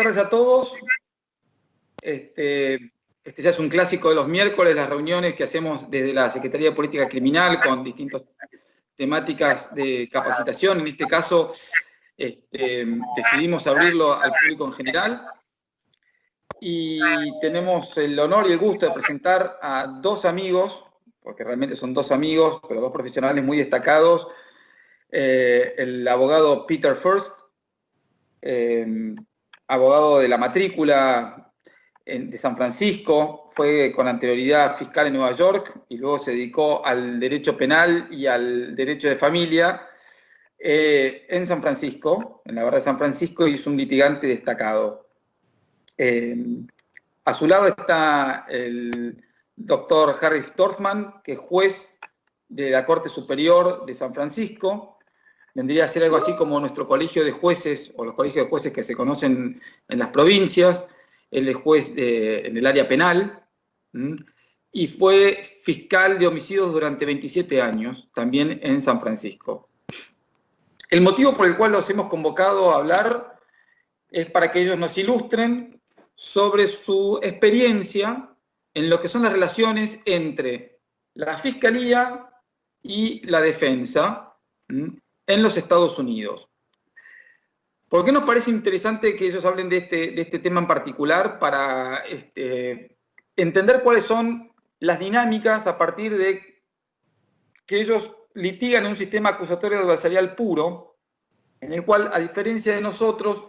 tardes a todos. Este ya es un clásico de los miércoles, las reuniones que hacemos desde la Secretaría de Política Criminal con distintas temáticas de capacitación. En este caso, decidimos abrirlo al público en general. Y tenemos el honor y el gusto de presentar a dos amigos, porque realmente son dos amigos, pero dos profesionales muy destacados. El abogado Peter Furst, abogado de la matrícula de San Francisco, fue con anterioridad fiscal en Nueva York y luego se dedicó al derecho penal y al derecho de familia en San Francisco, en la barra de San Francisco, y es un litigante destacado. A su lado está el doctor Harry Storfman, que es juez de la Corte Superior de San Francisco. Vendría a ser algo así como nuestro colegio de jueces, o los colegios de jueces que se conocen en las provincias. Él es juez en el área penal, y fue fiscal de homicidios durante 27 años, también en San Francisco. El motivo por el cual los hemos convocado a hablar es para que ellos nos ilustren sobre su experiencia en lo que son las relaciones entre la Fiscalía y la defensa en los Estados Unidos. ¿Por qué nos parece interesante que ellos hablen de este tema en particular? Para entender cuáles son las dinámicas a partir de que ellos litigan en un sistema acusatorio adversarial puro, en el cual, a diferencia de nosotros,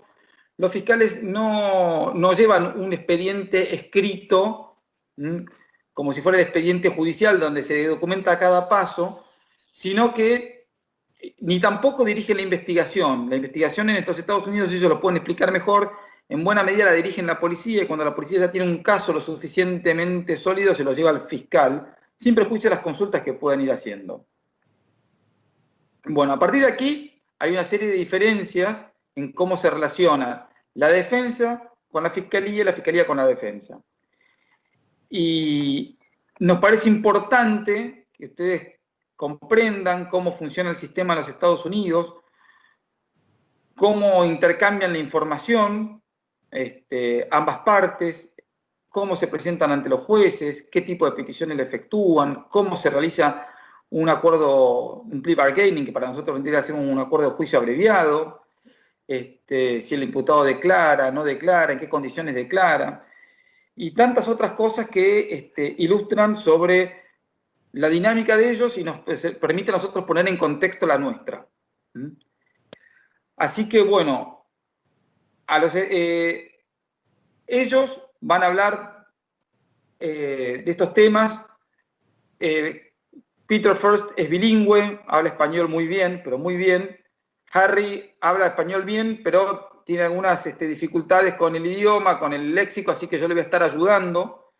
los fiscales no llevan un expediente escrito, como si fuera el expediente judicial donde se documenta cada paso, sino que ni tampoco dirigen la investigación. La investigación en estos Estados Unidos, ellos lo pueden explicar mejor, en buena medida la dirigen la policía, y cuando la policía ya tiene un caso lo suficientemente sólido, se lo lleva al fiscal, sin prejuicio de las consultas que puedan ir haciendo. Bueno, a partir de aquí hay una serie de diferencias en cómo se relaciona la defensa con la fiscalía y la fiscalía con la defensa. Y nos parece importante que ustedes comprendan cómo funciona el sistema en los Estados Unidos, cómo intercambian la información ambas partes, cómo se presentan ante los jueces, qué tipo de peticiones le efectúan, cómo se realiza un acuerdo, un plea bargaining, que para nosotros vendría a ser un acuerdo de juicio abreviado, si el imputado declara, no declara, en qué condiciones declara, y tantas otras cosas que ilustran sobre la dinámica de ellos y nos permite a nosotros poner en contexto la nuestra. Así que bueno, ellos van a hablar de estos temas. Peter Furst es bilingüe, habla español muy bien, pero muy bien. Harry habla español bien, pero tiene algunas dificultades con el idioma, con el léxico, así que yo le voy a estar ayudando.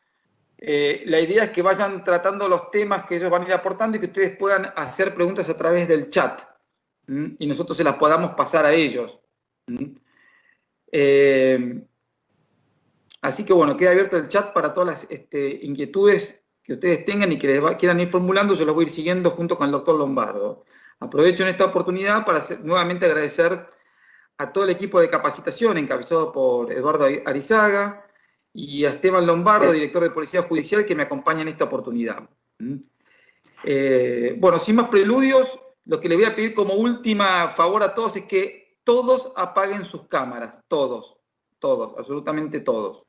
La idea es que vayan tratando los temas que ellos van a ir aportando y que ustedes puedan hacer preguntas a través del chat, y nosotros se las podamos pasar a ellos. Así que bueno, queda abierto el chat para todas las inquietudes que ustedes tengan y que les quieran ir formulando. Yo los voy a ir siguiendo junto con el doctor Lombardo. Aprovecho en esta oportunidad para nuevamente agradecer a todo el equipo de capacitación encabezado por Eduardo Arizaga y a Esteban Lombardo, director de Policía Judicial, que me acompaña en esta oportunidad. Bueno, sin más preludios, lo que les voy a pedir como última favor a todos es que todos apaguen sus cámaras, todos, absolutamente todos,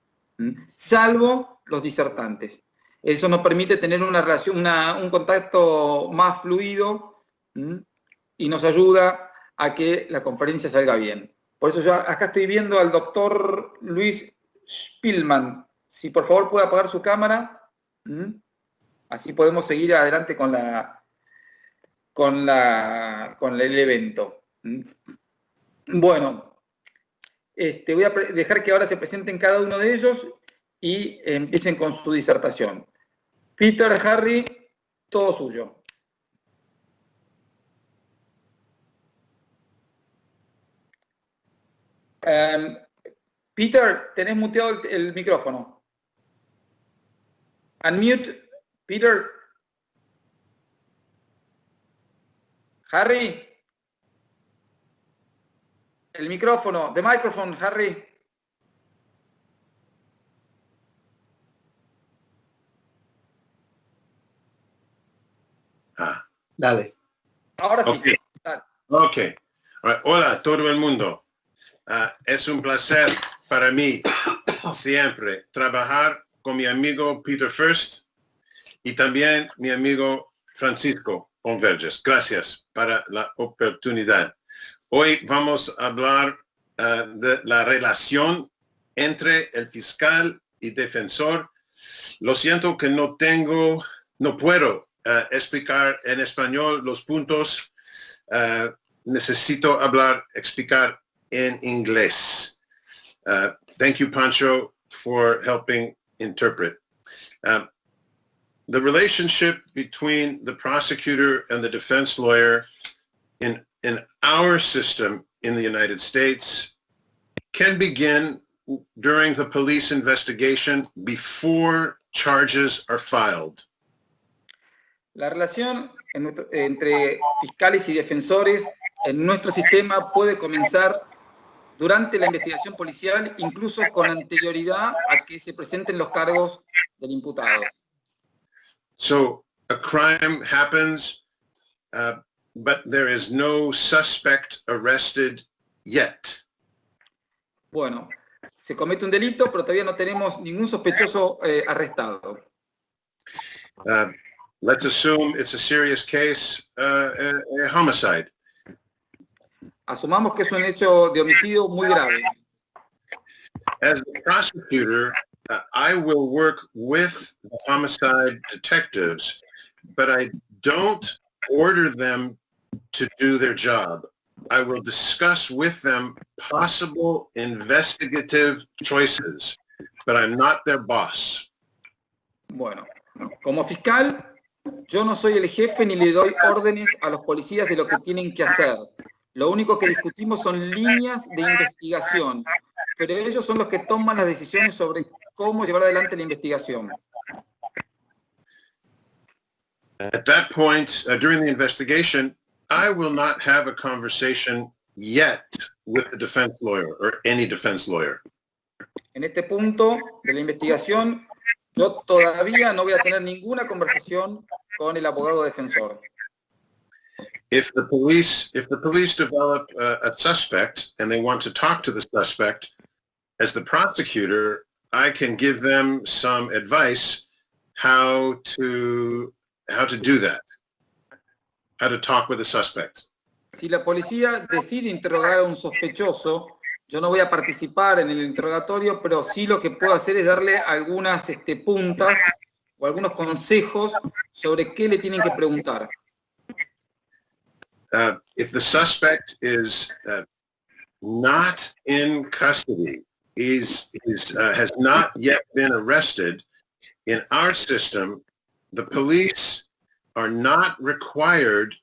salvo los disertantes. Eso nos permite tener una relación, un contacto más fluido, y nos ayuda a que la conferencia salga bien. Por eso yo acá estoy viendo al doctor Luis Spielman. Si por favor puede apagar su cámara, así podemos seguir adelante con el evento. Bueno, voy a dejar que ahora se presenten cada uno de ellos y empiecen con su disertación. Peter, Harry, todo suyo. Peter, tenés muteado el micrófono. Unmute, Peter. Harry. El micrófono, the microphone, Harry. Dale. Ahora sí. Okay. Dale. Okay. Hola, todo el mundo. Es un placer para mí siempre trabajar con mi amigo Peter First y también mi amigo Francisco Converges. Gracias para la oportunidad. Hoy vamos a hablar de la relación entre el fiscal y defensor. Lo siento que no puedo explicar en español los puntos. Necesito explicar en inglés. Thank you, Pancho, for helping interpret. The relationship between the prosecutor and the defense lawyer in our system in the United States can begin during the police investigation before charges are filed. La relación entre fiscales y defensores en nuestro sistema puede comenzar durante la investigación policial, incluso con anterioridad a que se presenten los cargos del imputado. So a crime happens, but there is no suspect arrested yet. Bueno, se comete un delito, pero todavía no tenemos ningún sospechoso arrestado. Let's assume it's a serious case, a homicide. Asumamos que es un hecho de homicidio muy grave. As the prosecutor, I will work with the homicide detectives, but I don't order them to do their job. I will discuss with them possible investigative choices, but I'm not their boss. Bueno, como fiscal, yo no soy el jefe ni le doy órdenes a los policías de lo que tienen que hacer. Lo único que discutimos son líneas de investigación, pero ellos son los que toman las decisiones sobre cómo llevar adelante la investigación. At that point, during the investigation, I will not have a conversation yet with the defense lawyer or any defense lawyer. En este punto de la investigación, yo todavía no voy a tener ninguna conversación con el abogado defensor. If the police develop a suspect and they want to talk to the suspect, as the prosecutor, I can give them some advice how to do that, how to talk with the suspect. Si la policía decide interrogar a un sospechoso, yo no voy a participar en el interrogatorio, pero sí lo que puedo hacer es darle algunas puntas o algunos consejos sobre qué le tienen que preguntar. If the suspect is not in custody, has not yet been arrested, in our system, the police are not required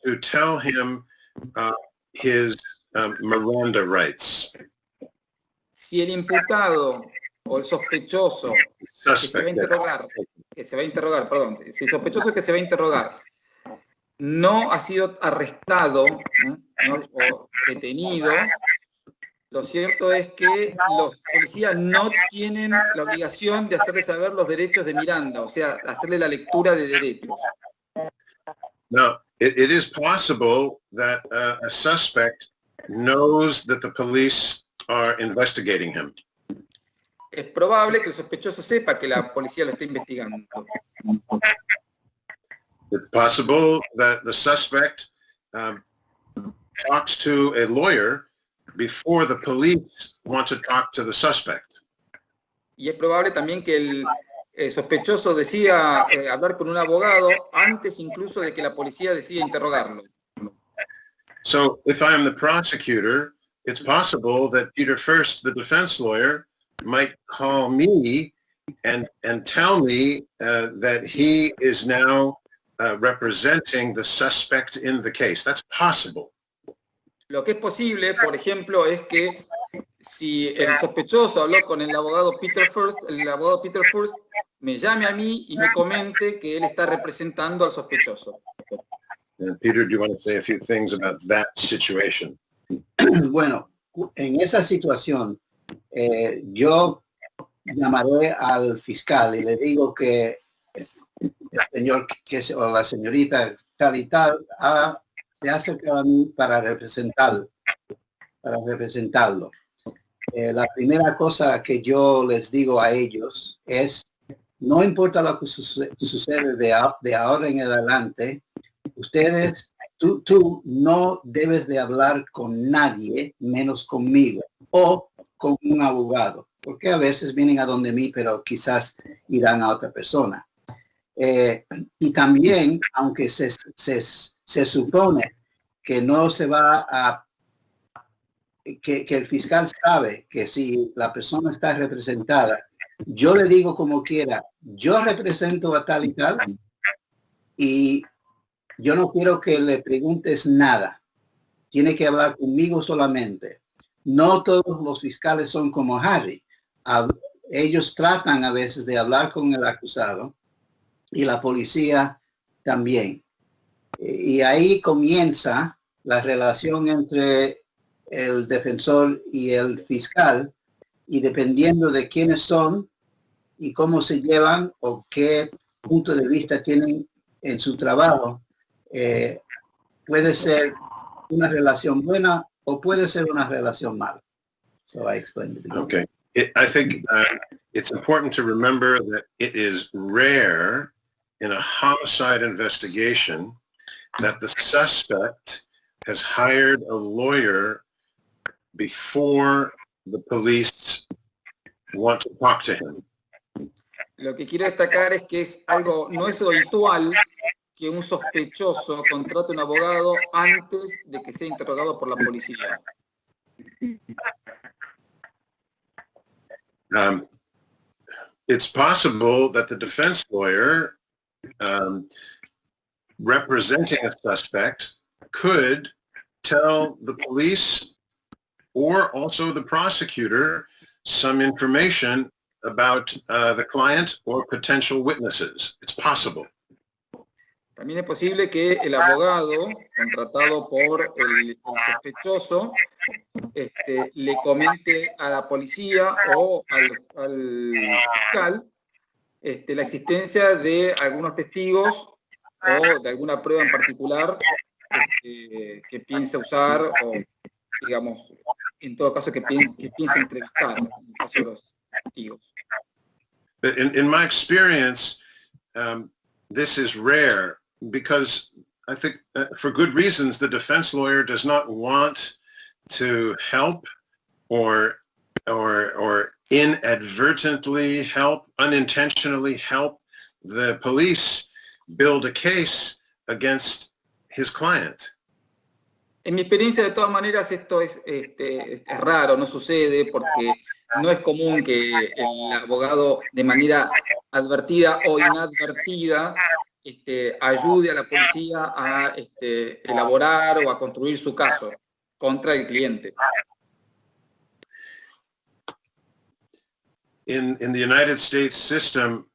to tell him his Miranda rights. Si el imputado o el sospechoso que se va a interrogar, si el sospechoso que se va a interrogar no ha sido arrestado o detenido, lo cierto es que los policías no tienen la obligación de hacerle saber los derechos de Miranda, o sea, hacerle la lectura de derechos. Now, it is possible that a suspect knows that the police are investigating him. Es probable que el sospechoso sepa que la policía lo está investigando. It's possible that the suspect talks to a lawyer before the police want to talk to the suspect. Y es probable también que el sospechoso decida hablar con un abogado antes incluso de que la policía decida interrogarlo. So if I am the prosecutor, it's possible that Peter First, the defense lawyer, might call me and tell me that he is now representing the suspect in the case. That's possible. Lo que es posible, por ejemplo, es que si el sospechoso habló con el abogado Peter First me llame a mí y me comente que él está representando al sospechoso. Peter, do you want to say a few things about that situation? Bueno, en esa situación, yo llamaré al fiscal y le digo que el señor o la señorita tal y tal se ha acercado a mí para representarlo. La primera cosa que yo les digo a ellos es, no importa lo que sucede de ahora en adelante, tú no debes de hablar con nadie menos conmigo o con un abogado, porque a veces vienen a donde mí, pero quizás irán a otra persona. Y también, aunque se supone que no se va a que el fiscal sabe que si la persona está representada, yo le digo como quiera, yo represento a tal y tal y yo no quiero que le preguntes nada. Tiene que hablar conmigo solamente. No todos los fiscales son como Harry. Ellos tratan a veces de hablar con el acusado y la policía también. Y ahí comienza la relación entre el defensor y el fiscal, y dependiendo de quiénes son y cómo se llevan o qué punto de vista tienen en su trabajo, puede ser una relación buena o puede ser una relación mala. So I explained it. Okay. I think it's important to remember that it is rare in a homicide investigation that the suspect has hired a lawyer before the police want to talk to him. Lo que quiero destacar es que no es habitual que un sospechoso contrate un abogado antes de que sea interrogado por la policía. It's possible that the defense lawyer representing a suspect could tell the police or also the prosecutor some information about the client or potential witnesses. It's possible. También es posible que el abogado contratado por el sospechoso le comente a la policía o al fiscal la existencia de algunos testigos o de alguna prueba en particular que piense usar o, digamos, en todo caso que piense entrevistar en el caso de los testigos. In my experience, this is rare because I think for good reasons the defense lawyer does not want to help or inadvertently help, unintentionally help the police build a case against his client. En mi experiencia, de todas maneras, esto es raro, no sucede porque no es común que el abogado de manera advertida o inadvertida ayude a la policía a elaborar o a construir su caso contra el cliente. In the United States system,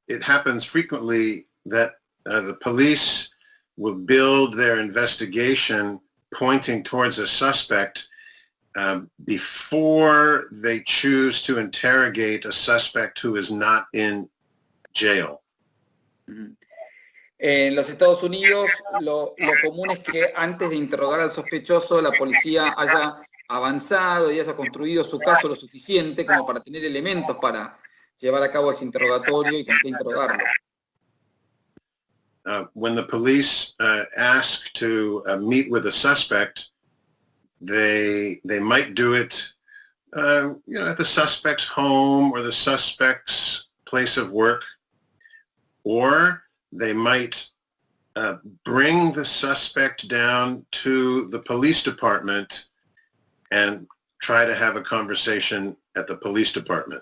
it happens frequently that the police will build their investigation pointing towards a suspect before they choose to interrogate a suspect who is not in jail. En los Estados Unidos, lo común es que antes de interrogar al sospechoso, la policía haya avanzado y haya construido su caso lo suficiente como para tener elementos para llevar a cabo ese interrogatorio y con qué interrogarlo. When the police ask to meet with a suspect, they might do it, at the suspect's home or the suspect's place of work, or they might bring the suspect down to the police department and try to have a conversation at the police department.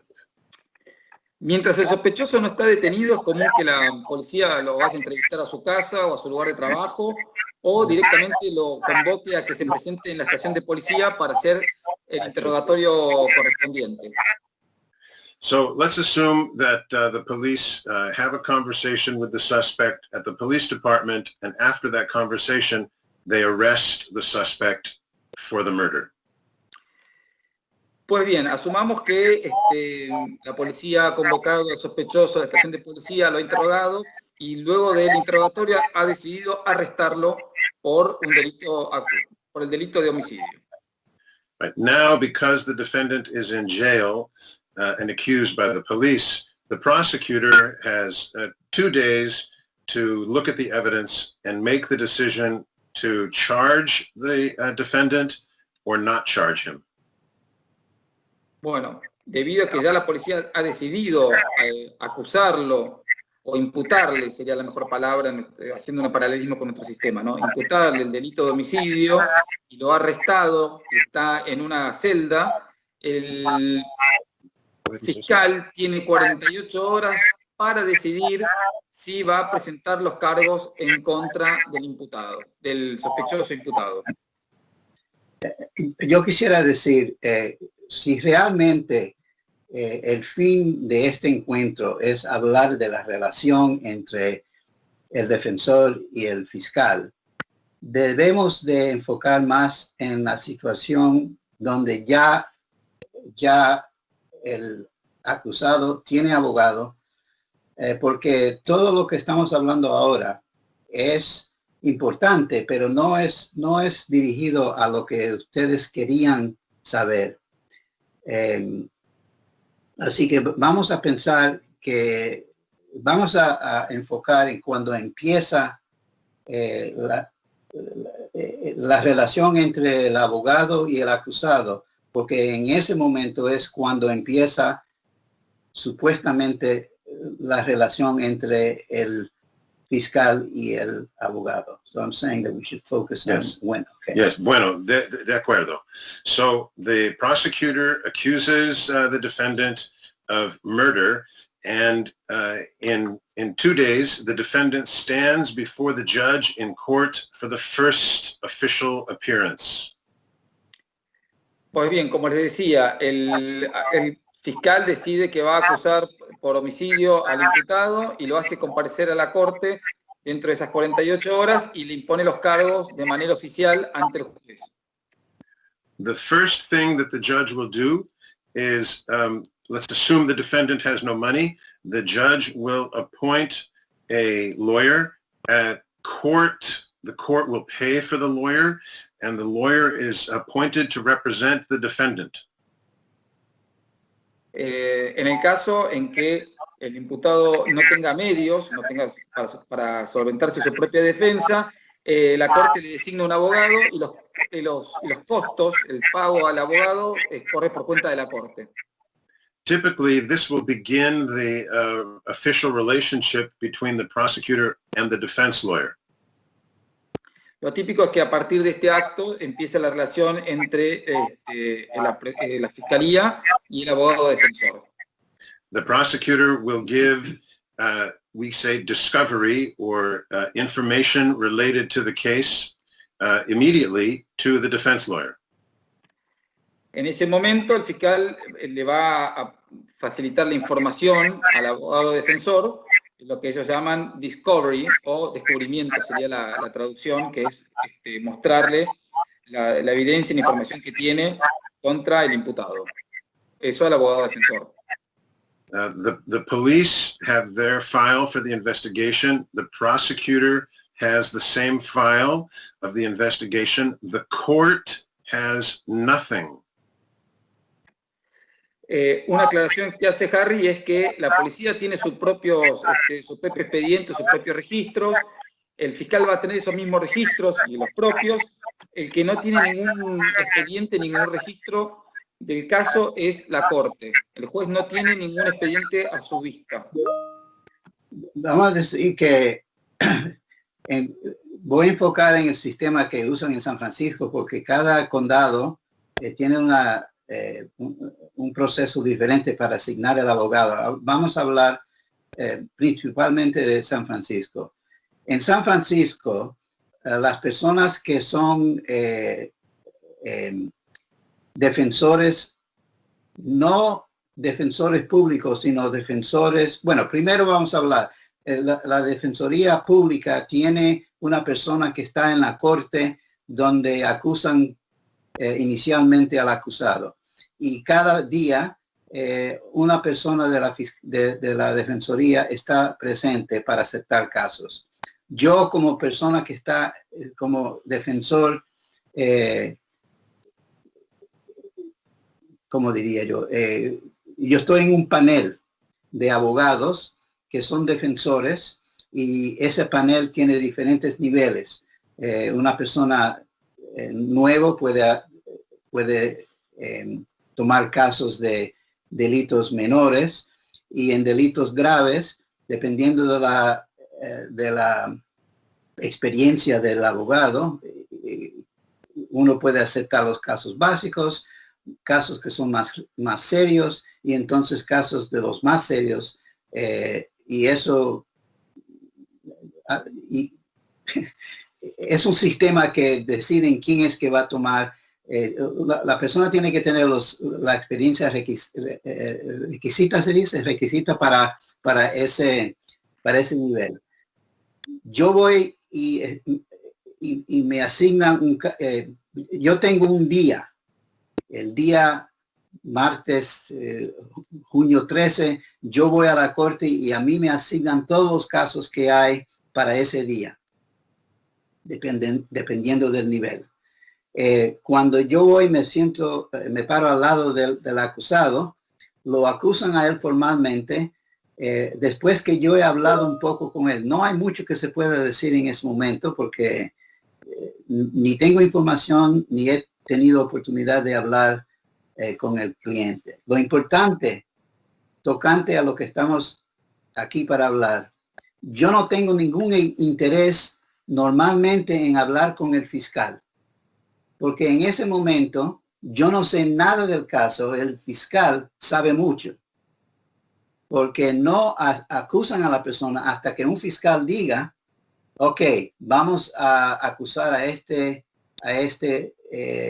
Mientras el sospechoso no está detenido, es común que la policía lo vaya a entrevistar a su casa o a su lugar de trabajo o directamente lo convoque a que se presente en la estación de policía para hacer el interrogatorio correspondiente. So let's assume that the police have a conversation with the suspect at the police department, and after that conversation, they arrest the suspect for the murder. Pues bien, asumamos que la policía ha convocado al sospechoso a la estación de policía, lo ha interrogado y luego del interrogatorio ha decidido arrestarlo por el delito de homicidio. Right. Now, because the defendant is in jail and accused by the police, the prosecutor has 2 days to look at the evidence and make the decision to charge the defendant or not charge him. Bueno, debido a que ya la policía ha decidido acusarlo o imputarle, sería la mejor palabra, haciendo un paralelismo con nuestro sistema, ¿no? Imputarle el delito de homicidio y lo ha arrestado, está en una celda, el fiscal tiene 48 horas para decidir si va a presentar los cargos en contra del imputado, del sospechoso imputado. Yo quisiera decir, si realmente el fin de este encuentro es hablar de la relación entre el defensor y el fiscal, debemos de enfocar más en la situación donde ya el acusado tiene abogado, porque todo lo que estamos hablando ahora es importante, pero no es dirigido a lo que ustedes querían saber. Así que vamos a pensar que vamos a enfocar en cuando empieza la relación entre el abogado y el acusado, porque en ese momento es cuando empieza supuestamente la relación entre el fiscal y el abogado. So I'm saying that we should focus on when. Okay. Yes, bueno, de acuerdo. So the prosecutor accuses the defendant of murder, and in 2 days, the defendant stands before the judge in court for the first official appearance. Pues bien, como les decía, el fiscal decide que va a acusar por homicidio al imputado y lo hace comparecer a la corte dentro de esas 48 horas y le impone los cargos de manera oficial ante el juez. The first thing that the judge will do is, let's assume the defendant has no money. The judge will appoint a lawyer at court. The court will pay for the lawyer, and the lawyer is appointed to represent the defendant. En el caso en que el imputado no tenga medios, no tenga para solventarse su propia defensa, la corte le designa un abogado y los costos, el pago al abogado, corre por cuenta de la corte. Typically, this will begin the official relationship between the prosecutor and the defense lawyer. Lo típico es que a partir de este acto empieza la relación entre la fiscalía y el abogado defensor. The prosecutor will give, we say, discovery or information related to the case immediately to the defense lawyer. En ese momento el fiscal le va a facilitar la información al abogado defensor, lo que ellos llaman discovery o descubrimiento, sería la traducción, que es mostrarle la evidencia y la información que tiene contra el imputado. Eso al abogado defensor. The police have their file for the investigation. The prosecutor has the same file of the investigation. The court has nothing. Una aclaración que hace Harry es que la policía tiene su propio expediente, sus propios registros, el fiscal va a tener esos mismos registros y los propios, el que no tiene ningún expediente, ningún registro del caso es la corte, el juez no tiene ningún expediente a su vista. Vamos a decir que voy a enfocar en el sistema que usan en San Francisco porque cada condado tiene un proceso diferente para asignar el abogado. Vamos a hablar principalmente de San Francisco. En San Francisco, las personas que son defensores, no defensores públicos, sino defensores, bueno, primero vamos a hablar, la defensoría pública tiene una persona que está en la corte donde acusan inicialmente al acusado. y cada día una persona de la Defensoría está presente para aceptar casos. Yo como persona que está como defensor, ¿cómo diría yo? Yo estoy en un panel de abogados que son defensores y ese panel tiene diferentes niveles. Una persona nuevo puede tomar casos de delitos menores y en delitos graves, dependiendo de la experiencia del abogado, uno puede aceptar los casos básicos, casos que son más serios y entonces casos de los más serios y eso es un sistema que deciden quién es que va a tomar. La persona tiene que tener la experiencia requisita, se dice, requisita para ese nivel. Yo voy y me asignan yo tengo un día, el día martes, junio 13, yo voy a la corte y a mí me asignan todos los casos que hay para ese día, dependiendo del nivel. Cuando yo voy, me paro al lado del acusado, lo acusan a él formalmente. Después que yo he hablado un poco con él, no hay mucho que se pueda decir en ese momento porque ni tengo información ni he tenido oportunidad de hablar con el cliente. Lo importante, tocante a lo que estamos aquí para hablar, yo no tengo ningún interés normalmente en hablar con el fiscal, porque en ese momento yo no sé nada del caso, el fiscal sabe mucho, porque no acusan a la persona hasta que un fiscal diga, ok, vamos a acusar a este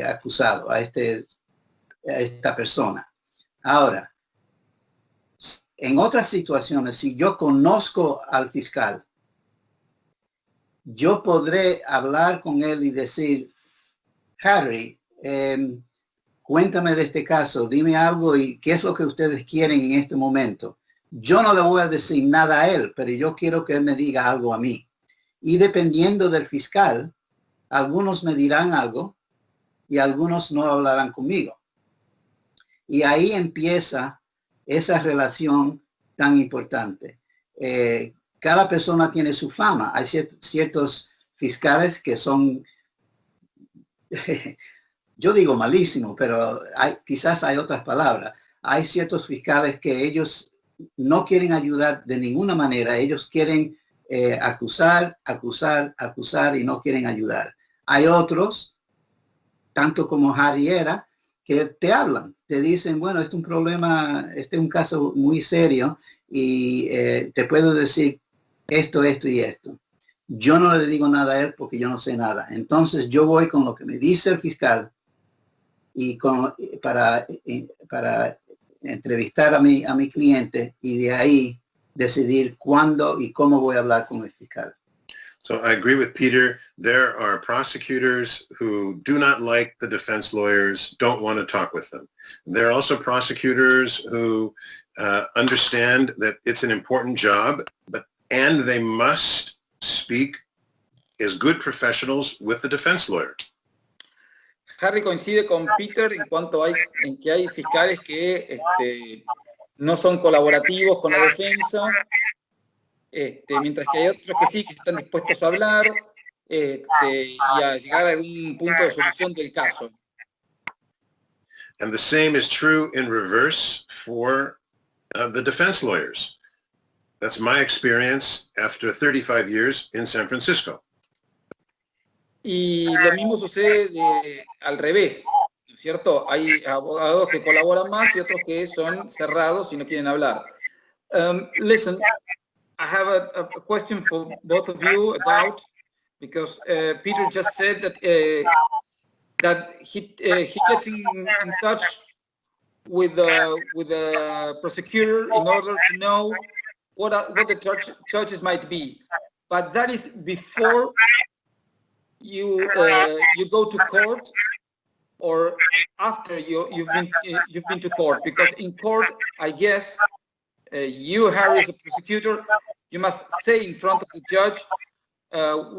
acusado, a esta persona. Ahora, en otras situaciones, si yo conozco al fiscal, yo podré hablar con él y decir, Harry, cuéntame de este caso, dime algo y qué es lo que ustedes quieren en este momento. Yo no le voy a decir nada a él, pero yo quiero que él me diga algo a mí. Y dependiendo del fiscal, algunos me dirán algo y algunos no hablarán conmigo. Y ahí empieza esa relación tan importante. Cada persona tiene su fama. Hay ciertos fiscales que son, yo digo malísimo, pero quizás hay otras palabras. Hay ciertos fiscales que ellos no quieren ayudar de ninguna manera. Ellos quieren acusar y no quieren ayudar. Hay otros, tanto como Harry era, que te hablan, te dicen, bueno, este es un problema, este es un caso muy serio y te puedo decir esto y esto. Yo no le digo nada a él porque yo no sé nada. Entonces yo voy con lo que me dice el fiscal y para entrevistar a mi cliente y de ahí decidir cuándo y cómo voy a hablar con el fiscal. So I agree with Peter. There are prosecutors who do not like the defense lawyers, don't want to talk with them. There are also prosecutors who understand that it's an important job, and they must speak as good professionals with the defense lawyer. Harry coincide con Peter en que hay fiscales que no son colaborativos con la defensa, mientras que hay otros que sí, que están dispuestos a hablar y a llegar a algún punto de solución del caso. And the same is true in reverse for the defense lawyers. That's my experience after 35 years in San Francisco. Y lo mismo sucede al revés, ¿no es cierto? Hay abogados que colaboran más y otros que son cerrados y no quieren hablar. Listen, I have a question for both of you because Peter just said that he gets in touch with the prosecutor in order to know what the charges might be, but that is before you go to court or after you've been to court? Because in court, I guess you, Harry, as a prosecutor, you must say in front of the judge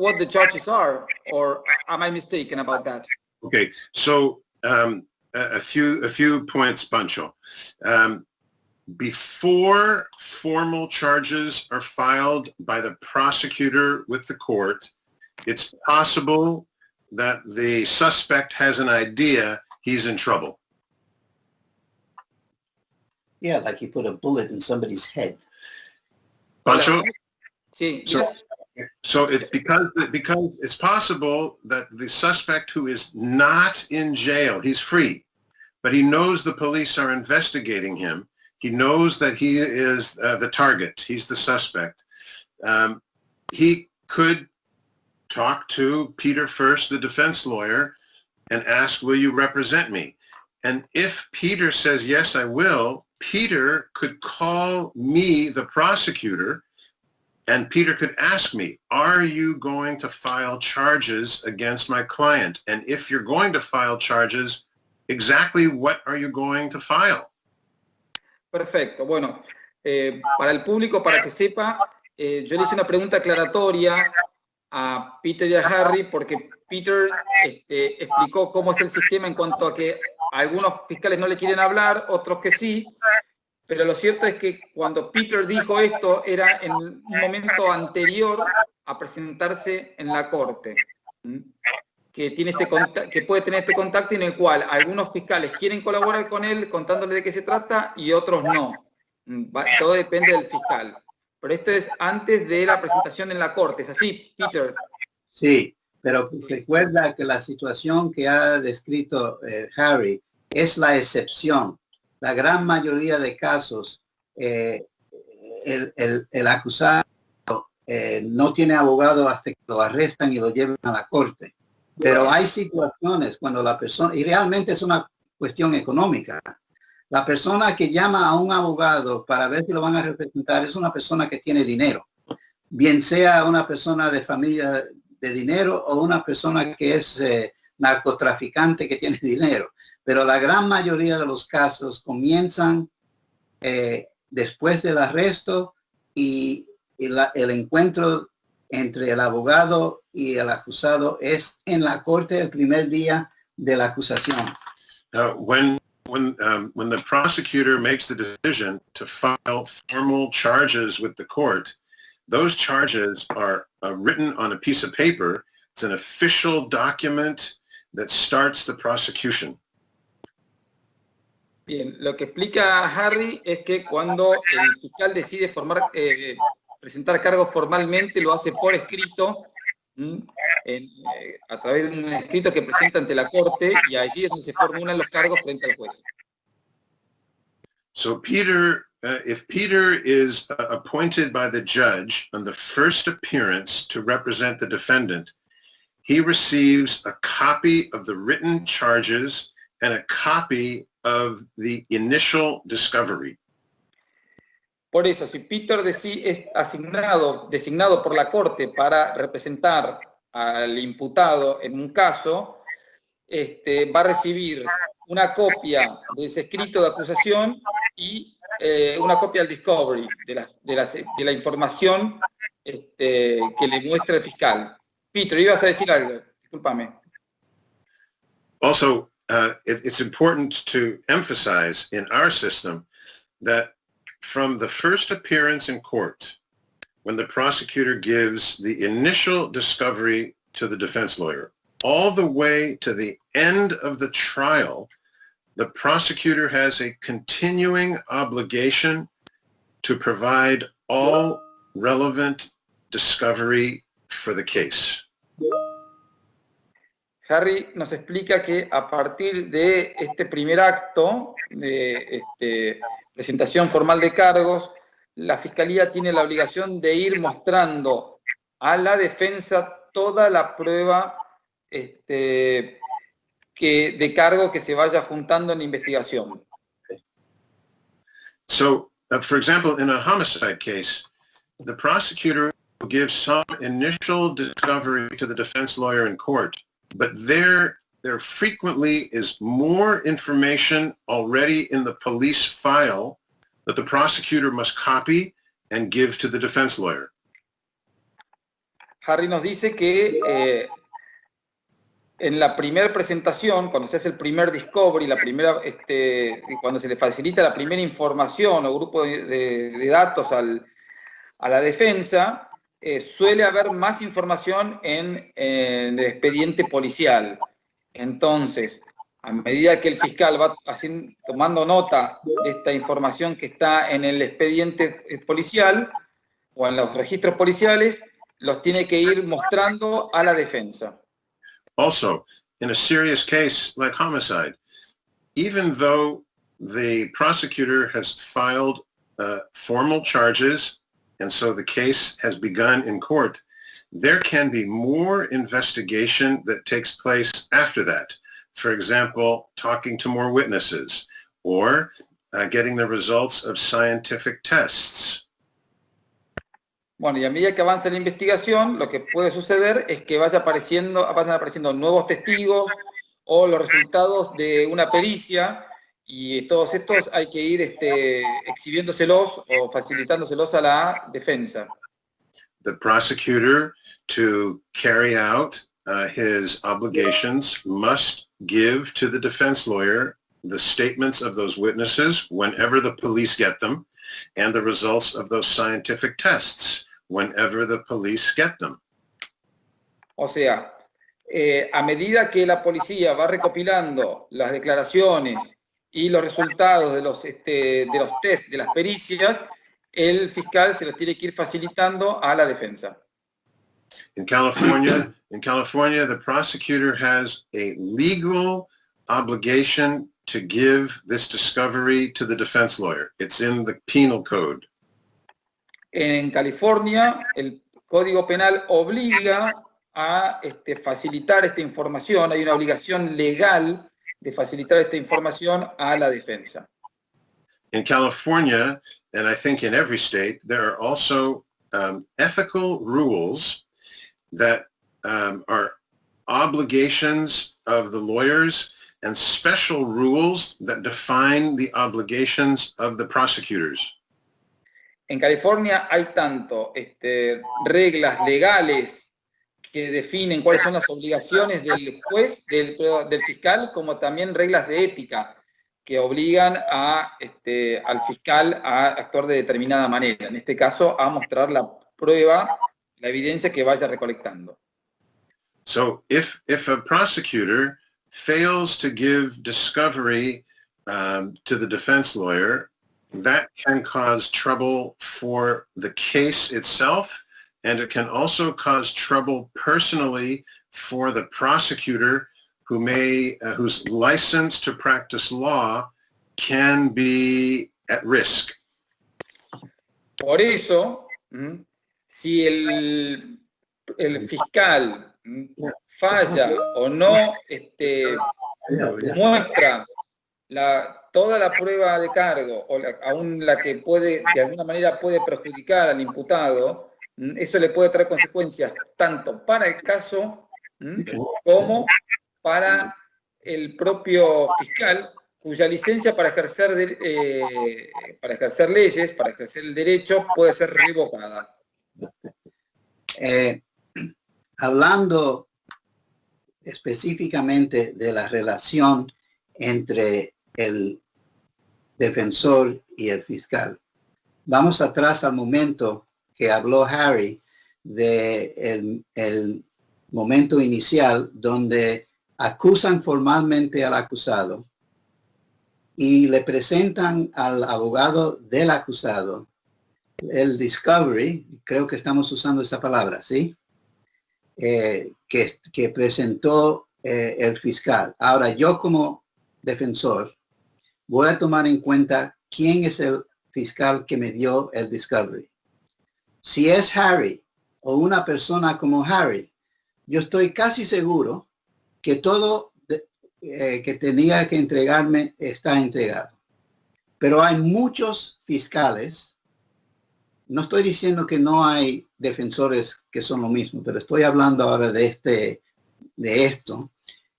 what the charges are, or am I mistaken about that? Okay, so a few points, Pancho. Before formal charges are filed by the prosecutor with the court, it's possible that the suspect has an idea he's in trouble. Yeah, like you put a bullet in somebody's head. Pancho? Sí, So, yes. so it's because it's possible that the suspect who is not in jail, he's free, but he knows the police are investigating him. He knows that he is the target. He's the suspect. He could talk to Peter First, the defense lawyer, and ask, will you represent me? And if Peter says, yes, I will, Peter could call me, the prosecutor, and Peter could ask me, are you going to file charges against my client? And if you're going to file charges, exactly what are you going to file? Perfecto. Bueno, para el público, para que sepa, yo le hice una pregunta aclaratoria a Peter y a Harry porque Peter explicó cómo es el sistema en cuanto a que algunos fiscales no le quieren hablar, otros que sí, pero lo cierto es que cuando Peter dijo esto era en un momento anterior a presentarse en la corte, que puede tener este contacto en el cual algunos fiscales quieren colaborar con él contándole de qué se trata y otros no. Todo depende del fiscal. Pero esto es antes de la presentación en la corte, ¿es así, Peter? Sí, pero recuerda que la situación que ha descrito Harry es la excepción. La gran mayoría de casos, el acusado no tiene abogado hasta que lo arrestan y lo llevan a la corte. Pero hay situaciones cuando la persona, y realmente es una cuestión económica, la persona que llama a un abogado para ver si lo van a representar es una persona que tiene dinero, bien sea una persona de familia de dinero o una persona que es narcotraficante que tiene dinero. Pero la gran mayoría de los casos comienzan después del arresto y el encuentro entre el abogado y el acusado es en la corte el primer día de la acusación. When the prosecutor makes the decision to file formal charges with the court, those charges are written on a piece of paper. It's an official document that starts the prosecution. Bien, lo que explica Harry es que cuando el fiscal decide presentar cargos formalmente, lo hace por escrito, a través de un escrito que presenta ante la corte, y allí es donde se formulan los cargos frente al juez. So Peter, if Peter is appointed by the judge on the first appearance to represent the defendant, he receives a copy of the written charges and a copy of the initial discovery. Por eso, si Peter es designado por la corte para representar al imputado en un caso, va a recibir una copia de ese escrito de acusación y una copia del discovery, de la información que le muestra el fiscal. Peter, ibas a decir algo, discúlpame. Also, it's important to emphasize in our system that from the first appearance in court, when the prosecutor gives the initial discovery to the defense lawyer, all the way to the end of the trial, the prosecutor has a continuing obligation to provide all relevant discovery for the case. Harry nos explica que a partir de este primer acto de presentación formal de cargos, la Fiscalía tiene la obligación de ir mostrando a la defensa toda la prueba de cargo que se vaya juntando en la investigación. So, for example, in a homicide case, the prosecutor will give some initial discovery to the defense lawyer in court, but there there frequently is more information already in the police file that the prosecutor must copy and give to the defense lawyer. Harry nos dice que en la primera presentación, cuando se hace el primer discovery, cuando se le facilita la primera información o grupo de datos a la defensa, suele haber más información en el expediente policial. Entonces, a medida que el fiscal va tomando nota de esta información que está en el expediente policial o en los registros policiales, los tiene que ir mostrando a la defensa. Also, in a serious case like homicide, even though the prosecutor has filed formal charges, and so the case has begun in court, there can be more investigation that takes place after that. For example, talking to more witnesses or getting the results of scientific tests. Bueno, y a medida que avanza la investigación, lo que puede suceder es que vayan apareciendo nuevos testigos o los resultados de una pericia, y todos estos hay que ir exhibiéndoselos o facilitándoselos a la defensa. The prosecutor, to carry out his obligations, must give to the defense lawyer the statements of those witnesses whenever the police get them, and the results of those scientific tests whenever the police get them. O sea, a medida que la policía va recopilando las declaraciones y los resultados de los test, de las pericias, el fiscal se los tiene que ir facilitando a la defensa. In California, the prosecutor has a legal obligation to give this discovery to the defense lawyer. It's in the penal code. En California, el Código Penal obliga a facilitar esta información. Hay una obligación legal de facilitar esta información a la defensa. In California, and I think in every state, there are also ethical rules that are obligations of the lawyers and special rules that define the obligations of the prosecutors. En California hay tanto reglas legales que definen cuáles son las obligaciones del juez, del fiscal, como también reglas de ética que obligan al fiscal a actuar de determinada manera. En este caso, a mostrar la prueba, la evidencia que vaya recolectando. So if a prosecutor fails to give discovery to the defense lawyer, that can cause trouble for the case itself, and it can also cause trouble personally for the prosecutor whose license to practice law can be at risk. Por eso, si el fiscal falla o no muestra toda la prueba de cargo, o aún la que de alguna manera puede perjudicar al imputado, eso le puede traer consecuencias tanto para el caso como para el propio fiscal, cuya licencia para ejercer leyes, para ejercer el derecho, puede ser revocada. Hablando específicamente de la relación entre el defensor y el fiscal, vamos atrás al momento que habló Harry de el momento inicial donde acusan formalmente al acusado y le presentan al abogado del acusado el discovery, creo que estamos usando esa palabra, ¿sí? Que presentó el fiscal. Ahora, yo como defensor voy a tomar en cuenta quién es el fiscal que me dio el discovery. Si es Harry o una persona como Harry, yo estoy casi seguro que todo que tenía que entregarme está entregado. Pero hay muchos fiscales, no estoy diciendo que no hay defensores que son lo mismo, pero estoy hablando ahora de esto,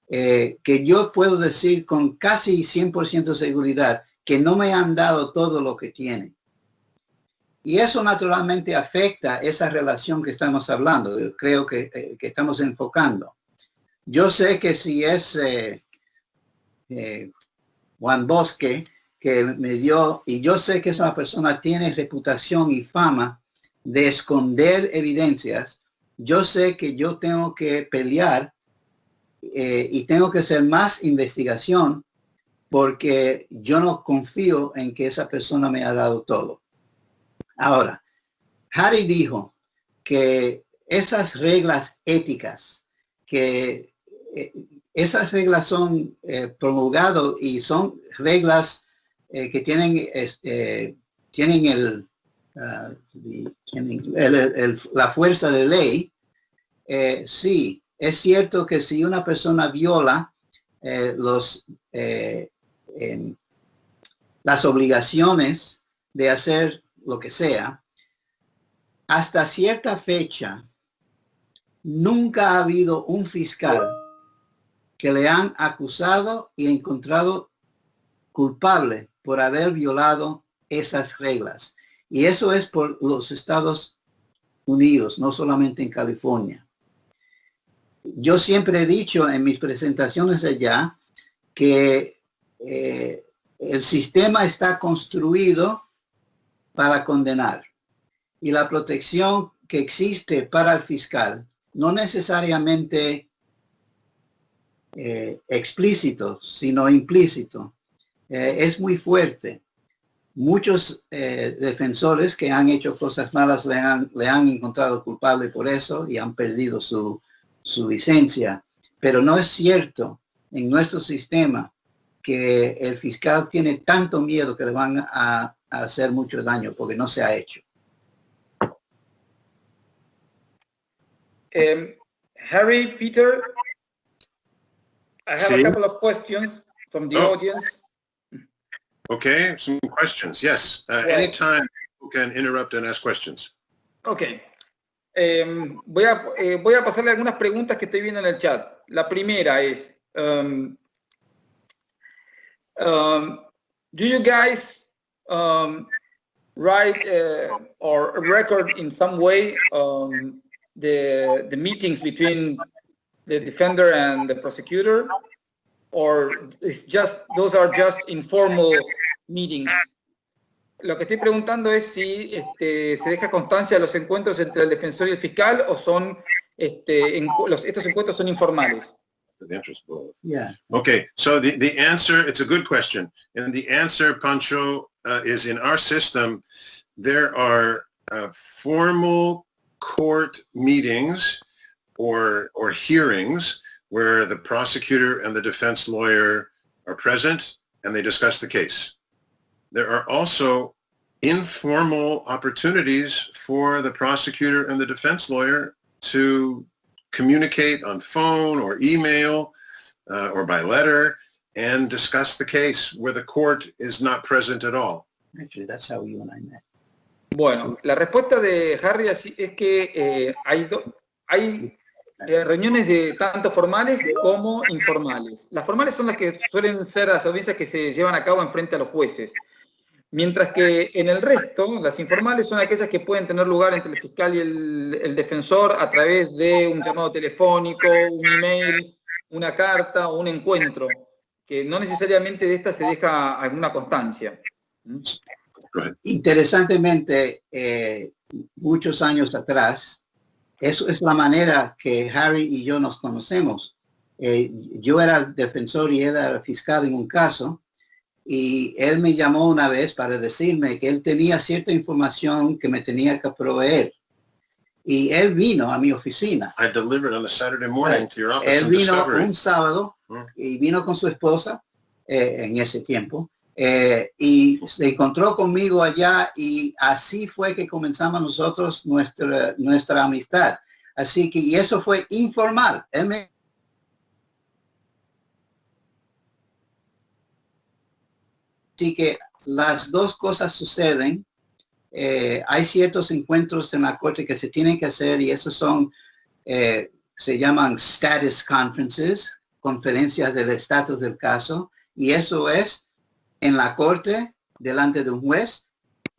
que yo puedo decir con casi 100% seguridad que no me han dado todo lo que tienen. Y eso naturalmente afecta esa relación que estamos hablando, yo creo que estamos enfocando. Yo sé que si es Juan Bosque que me dio, y yo sé que esa persona tiene reputación y fama de esconder evidencias, yo sé que yo tengo que pelear y tengo que hacer más investigación porque yo no confío en que esa persona me ha dado todo. Ahora, Harry dijo que esas reglas éticas, que esas reglas son promulgadas y son reglas que tienen la fuerza de ley. Sí, es cierto que si una persona viola las obligaciones de hacer lo que sea, hasta cierta fecha nunca ha habido un fiscal que le han acusado y encontrado culpable por haber violado esas reglas. Y eso es por los Estados Unidos, no solamente en California. Yo siempre he dicho en mis presentaciones allá que el sistema está construido para condenar y la protección que existe para el fiscal no necesariamente explícito, sino implícito, es muy fuerte. Muchos defensores que han hecho cosas malas le han encontrado culpable por eso y han perdido su licencia. Pero no es cierto en nuestro sistema que el fiscal tiene tanto miedo que le van a hacer mucho daño porque no se ha hecho. Harry, Peter, I have a couple of questions from the audience. Okay, some questions. Yes, anytime you can interrupt and ask questions. Okay. Voy a pasarle algunas preguntas que estoy viendo en el chat. La primera es, do you guys write or record in some way the meetings between the defender and the prosecutor, or it's just those are just informal meetings? Lo que estoy preguntando es si se deja constancia de los encuentros entre el defensor y el fiscal o son estos encuentros son informales. Yeah. Okay, so the answer, it's a good question. And the answer, Pancho, is in our system, there are formal court meetings or hearings where the prosecutor and the defense lawyer are present and they discuss the case. There are also informal opportunities for the prosecutor and the defense lawyer to communicate on phone or email or by letter and discuss the case where the court is not present at all. Actually, that's how you and I met. Bueno, la respuesta de Harry es que hay reuniones de tanto formales como informales. Las formales son las que suelen ser las audiencias que se llevan a cabo en frente a los jueces. Mientras que en el resto, las informales son aquellas que pueden tener lugar entre el fiscal y el defensor a través de un llamado telefónico, un email, una carta o un encuentro, que no necesariamente de esta se deja alguna constancia. Interesantemente, muchos años atrás, eso es la manera que Harry y yo nos conocemos. Yo era el defensor y él era el fiscal en un caso. Y él me llamó una vez para decirme que él tenía cierta información que me tenía que proveer. Y él vino a mi oficina. I delivered on a Saturday morning to your office. Él in vino Discovery. un sábado y vino con su esposa en ese tiempo. Y se encontró conmigo allá y así fue que comenzamos nosotros nuestra amistad. Así que, y eso fue informal. Él me Así que las dos cosas suceden. Hay ciertos encuentros en la corte que se tienen que hacer y esos son, se llaman status conferences, conferencias del estatus del caso, y eso es en la corte, delante de un juez,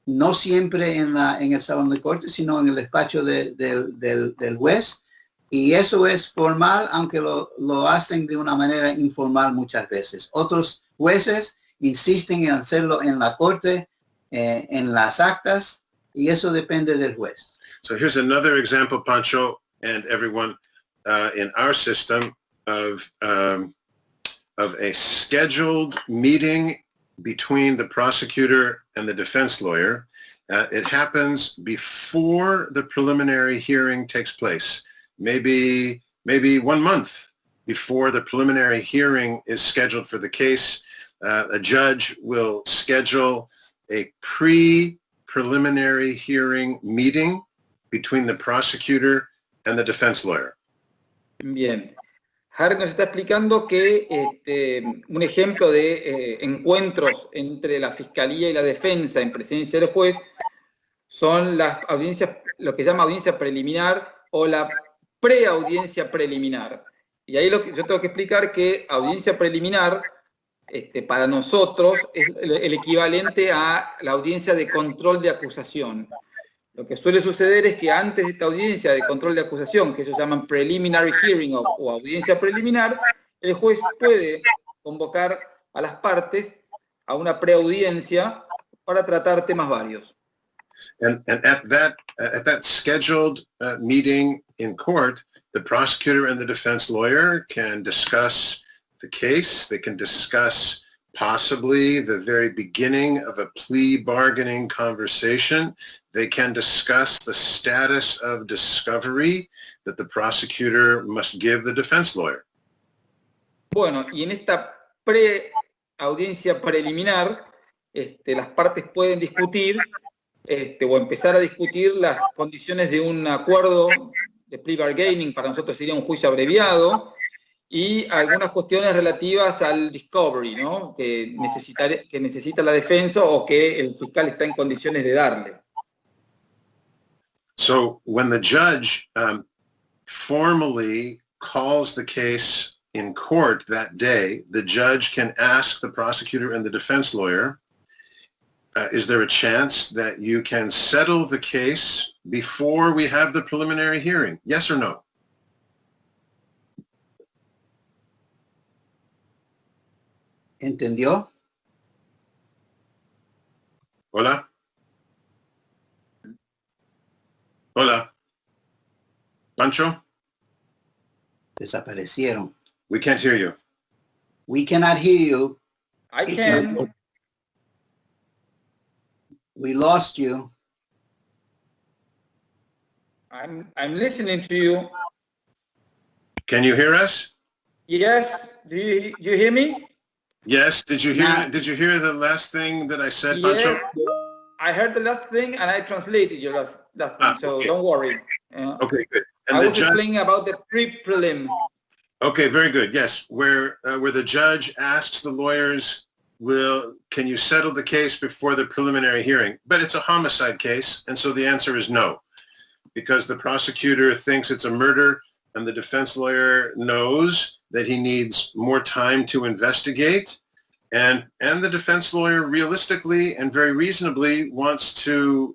no siempre en el salón de corte, sino en el despacho del juez. Y eso es formal, aunque lo hacen de una manera informal muchas veces. Otros jueces insisten en hacerlo en la corte, en las actas, y eso depende del juez. So here's another example, Pancho, and everyone in our system of a scheduled meeting between the prosecutor and the defense lawyer. It happens before the preliminary hearing takes place. Maybe 1 month before the preliminary hearing is scheduled for the case, a judge will schedule a pre-preliminary hearing meeting between the prosecutor and the defense lawyer. Bien. Harry nos está explicando que un ejemplo de encuentros entre la fiscalía y la defensa en presencia del juez son las audiencias, lo que llama audiencia preliminar o la preaudiencia preliminar. Y ahí yo tengo que explicar que audiencia preliminar para nosotros es el equivalente a la audiencia de control de acusación. Lo que suele suceder es que antes de esta audiencia de control de acusación, que ellos llaman preliminary hearing o audiencia preliminar, el juez puede convocar a las partes a una preaudiencia para tratar temas varios. And at that scheduled meeting in court, the prosecutor and the defense lawyer can discuss the case. They can discuss possibly the very beginning of a plea bargaining conversation. They can discuss the status of discovery that the prosecutor must give the defense lawyer. Bueno, y en esta preaudiencia preliminar, las partes pueden discutir o empezar a discutir las condiciones de un acuerdo de plea bargaining, para nosotros sería un juicio abreviado, y algunas cuestiones relativas al discovery, ¿no? que necesita la defensa o que el fiscal está en condiciones de darle. So when the judge formally calls the case in court that day, the judge can ask the prosecutor and the defense lawyer, is there a chance that you can settle the case before we have the preliminary hearing? Yes or no? ¿Entendió? Hola? Hola? Pancho? Desaparecieron. We can't hear you. We cannot hear you. I can. We lost you. I'm listening to you. Can you hear us? Yes. Do you hear me? Yes. Did you hear the last thing that I said, Yes. Pancho? I heard the last thing and I translated your last thing, so okay. don't worry. Okay, good. And I the was judge, explaining about the pre-prelim. okay, very good. Yes, where the judge asks the lawyers, can you settle the case before the preliminary hearing? But it's a homicide case, and so the answer is no, because the prosecutor thinks it's a murder, and the defense lawyer knows that he needs more time to investigate, and the defense lawyer realistically and very reasonably wants to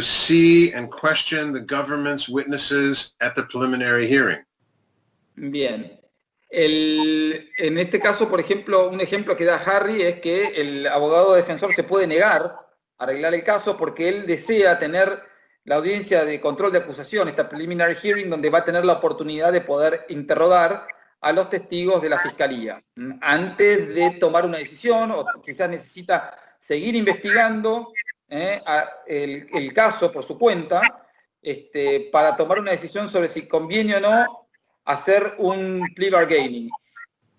see and question the government's witnesses at the preliminary hearing. Bien. En este caso, por ejemplo, un ejemplo que da Harry es que el abogado defensor se puede negar a arreglar el caso porque él desea tener la audiencia de control de acusación, esta preliminary hearing, donde va a tener la oportunidad de poder interrogar a los testigos de la fiscalía antes de tomar una decisión, o quizás necesita seguir investigando el caso por su cuenta para tomar una decisión sobre si conviene o no hacer un plea bargaining.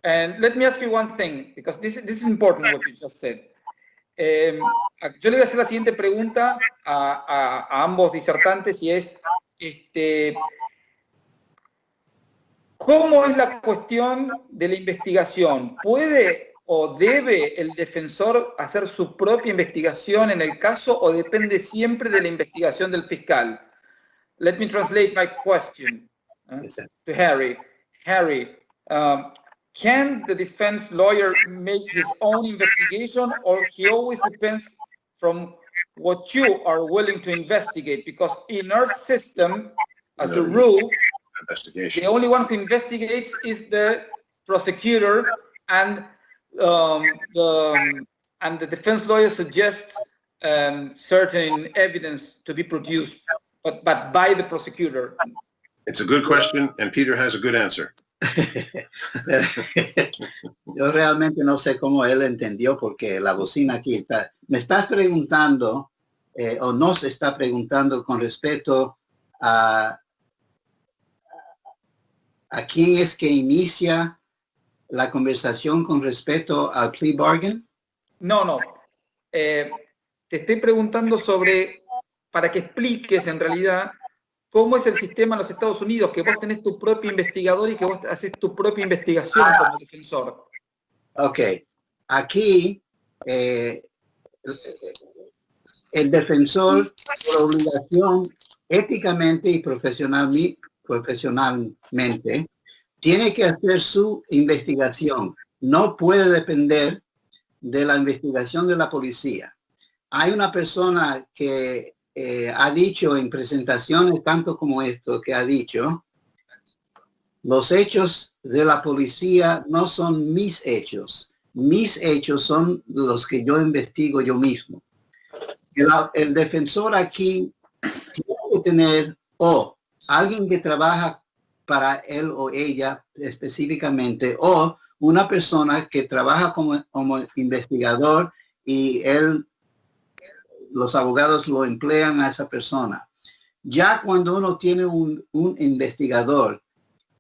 And let me ask you one thing, because this is important what you just said. Yo le voy a hacer la siguiente pregunta a ambos disertantes y es, ¿cómo es la cuestión de la investigación? ¿Puede o debe el defensor hacer su propia investigación en el caso o depende siempre de la investigación del fiscal? Let me translate my question to Harry. Harry, can the defense lawyer make his own investigation, or he always depends from what you are willing to investigate? Because in our system, as a rule, the only one who investigates is the prosecutor, and the defense lawyer suggests certain evidence to be produced, but by the prosecutor. It's a good question, and Peter has a good answer. Yo realmente no sé cómo él entendió, porque la bocina aquí está. Me estás preguntando, o nos está preguntando con respecto a quién es que inicia la conversación con respecto al plea bargain. No. Te estoy preguntando para que expliques en realidad cómo es el sistema en los Estados Unidos, que vos tenés tu propio investigador y que vos haces tu propia investigación como defensor. Ok. Aquí, el defensor, por obligación, éticamente y profesionalmente, tiene que hacer su investigación. No puede depender de la investigación de la policía. Hay una persona que ha dicho en presentaciones tanto como esto, que ha dicho, los hechos de la policía no son mis hechos son los que yo investigo yo mismo. El defensor aquí tiene que tener alguien que trabaja para él o ella específicamente, o una persona que trabaja como investigador y los abogados lo emplean a esa persona. Ya cuando uno tiene un investigador,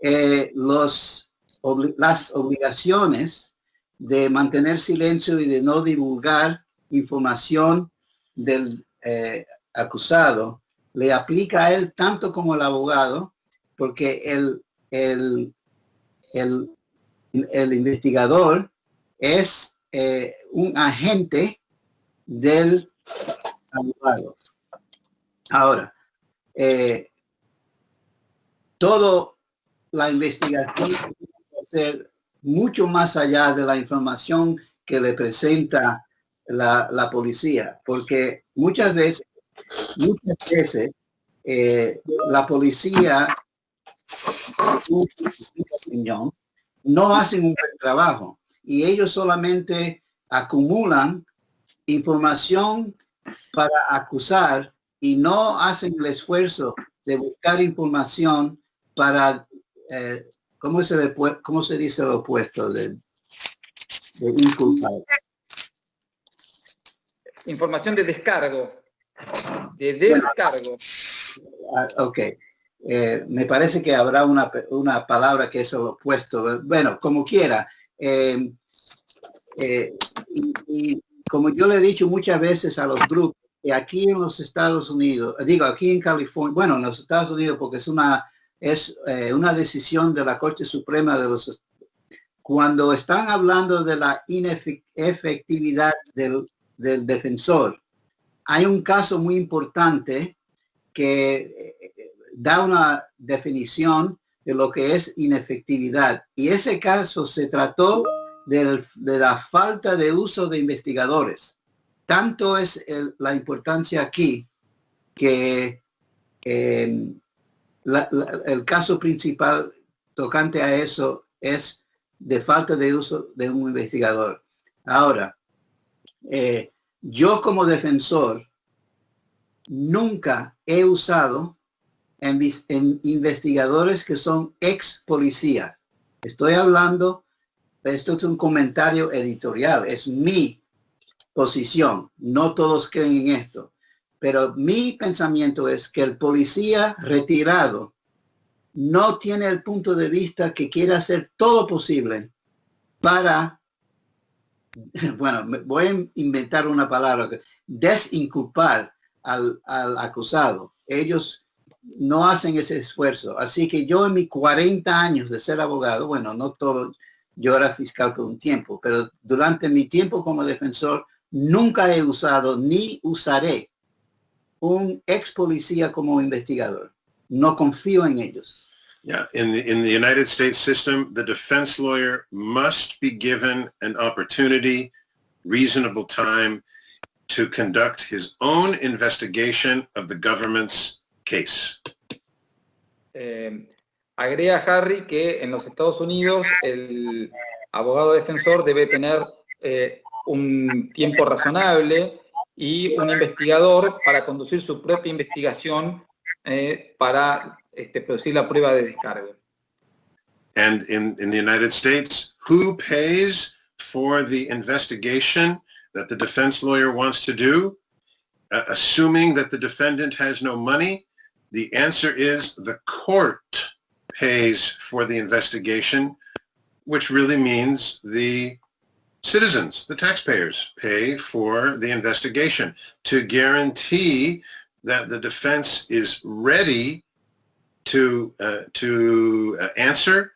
las obligaciones de mantener silencio y de no divulgar información del acusado le aplica a él tanto como al abogado, porque el investigador es un agente del abogado. Ahora, toda la investigación tiene que ser mucho más allá de la información que le presenta la policía, porque muchas veces la policía no hacen un buen trabajo y ellos solamente acumulan información para acusar y no hacen el esfuerzo de buscar información para, ¿cómo se dice lo opuesto de inculpar? Información de descargo. De descargo. Ok. Me parece que habrá una palabra que es lo opuesto. Bueno, como quiera. Y como yo le he dicho muchas veces a los grupos, que aquí en los Estados Unidos, aquí en California, bueno, en los Estados Unidos, porque es una decisión de la Corte Suprema de los... Cuando están hablando de la inefectividad del defensor, hay un caso muy importante que da una definición de lo que es inefectividad. Y ese caso se trató de la falta de uso de investigadores. Tanto es la importancia aquí que el caso principal tocante a eso es de falta de uso de un investigador. Ahora, yo como defensor nunca he usado en investigadores que son ex policía. Estoy hablando, esto es un comentario editorial, es mi posición. No todos creen en esto, pero mi pensamiento es que el policía retirado no tiene el punto de vista que quiere hacer todo posible para, bueno, voy a inventar una palabra, desinculpar al acusado. Ellos no hacen ese esfuerzo. Así que yo en mis 40 años de ser abogado, bueno, no todo, yo era fiscal por un tiempo, pero durante mi tiempo como defensor, nunca he usado ni usaré un ex policía como investigador. No confío en ellos. Yeah, in the United States system, the defense lawyer must be given an opportunity, reasonable time to conduct his own investigation of the government's case. Agrega Harry que en los Estados Unidos el abogado defensor debe tener un tiempo razonable y un investigador para conducir su propia investigación para producir la prueba de descargo. And in the United States, who pays for the investigation that the defense lawyer wants to do? Assuming that the defendant has no money, the answer is the court pays for the investigation, which really means the citizens, the taxpayers, pay for the investigation to guarantee that the defense is ready to answer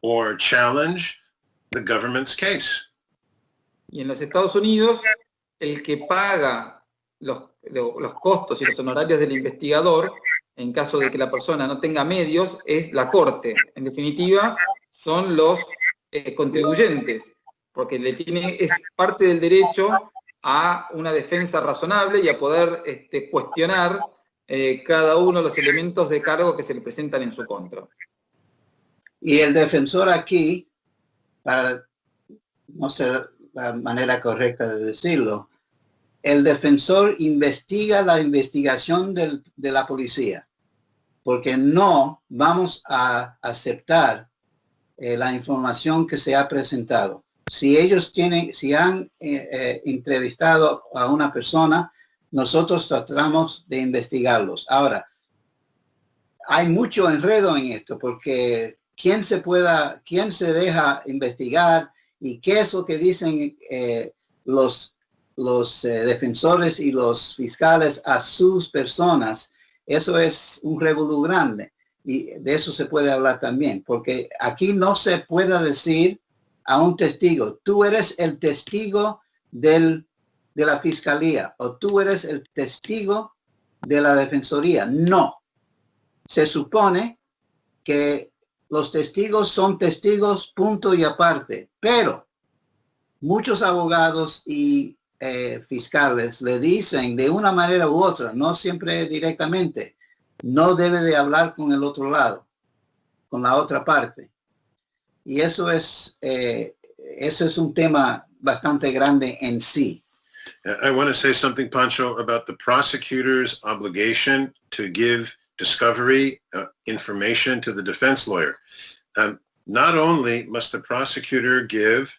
or challenge the government's case. Y en los Estados Unidos, el que paga los costos y los honorarios del investigador, en caso de que la persona no tenga medios, es la Corte. En definitiva, son los contribuyentes, porque es parte del derecho a una defensa razonable y a poder cuestionar cada uno de los elementos de cargo que se le presentan en su contra. Y el defensor aquí, para no ser la manera correcta de decirlo, el defensor investiga la investigación de la policía, porque no vamos a aceptar la información que se ha presentado. Si han entrevistado a una persona, nosotros tratamos de investigarlos. Ahora, hay mucho enredo en esto, porque quién se deja investigar y qué es lo que dicen los defensores y los fiscales a sus personas. Eso es un revolú grande y de eso se puede hablar también, porque aquí no se puede decir a un testigo, tú eres el testigo de la fiscalía o tú eres el testigo de la defensoría. No. Se supone que los testigos son testigos, punto y aparte, pero muchos abogados y fiscales le dicen de una manera u otra, no siempre directamente, no debe de hablar con el otro lado, con la otra parte. Y eso es un tema bastante grande en sí. I want to say something, Pancho, about the prosecutor's obligation to give discovery information to the defense lawyer. Not only must the prosecutor give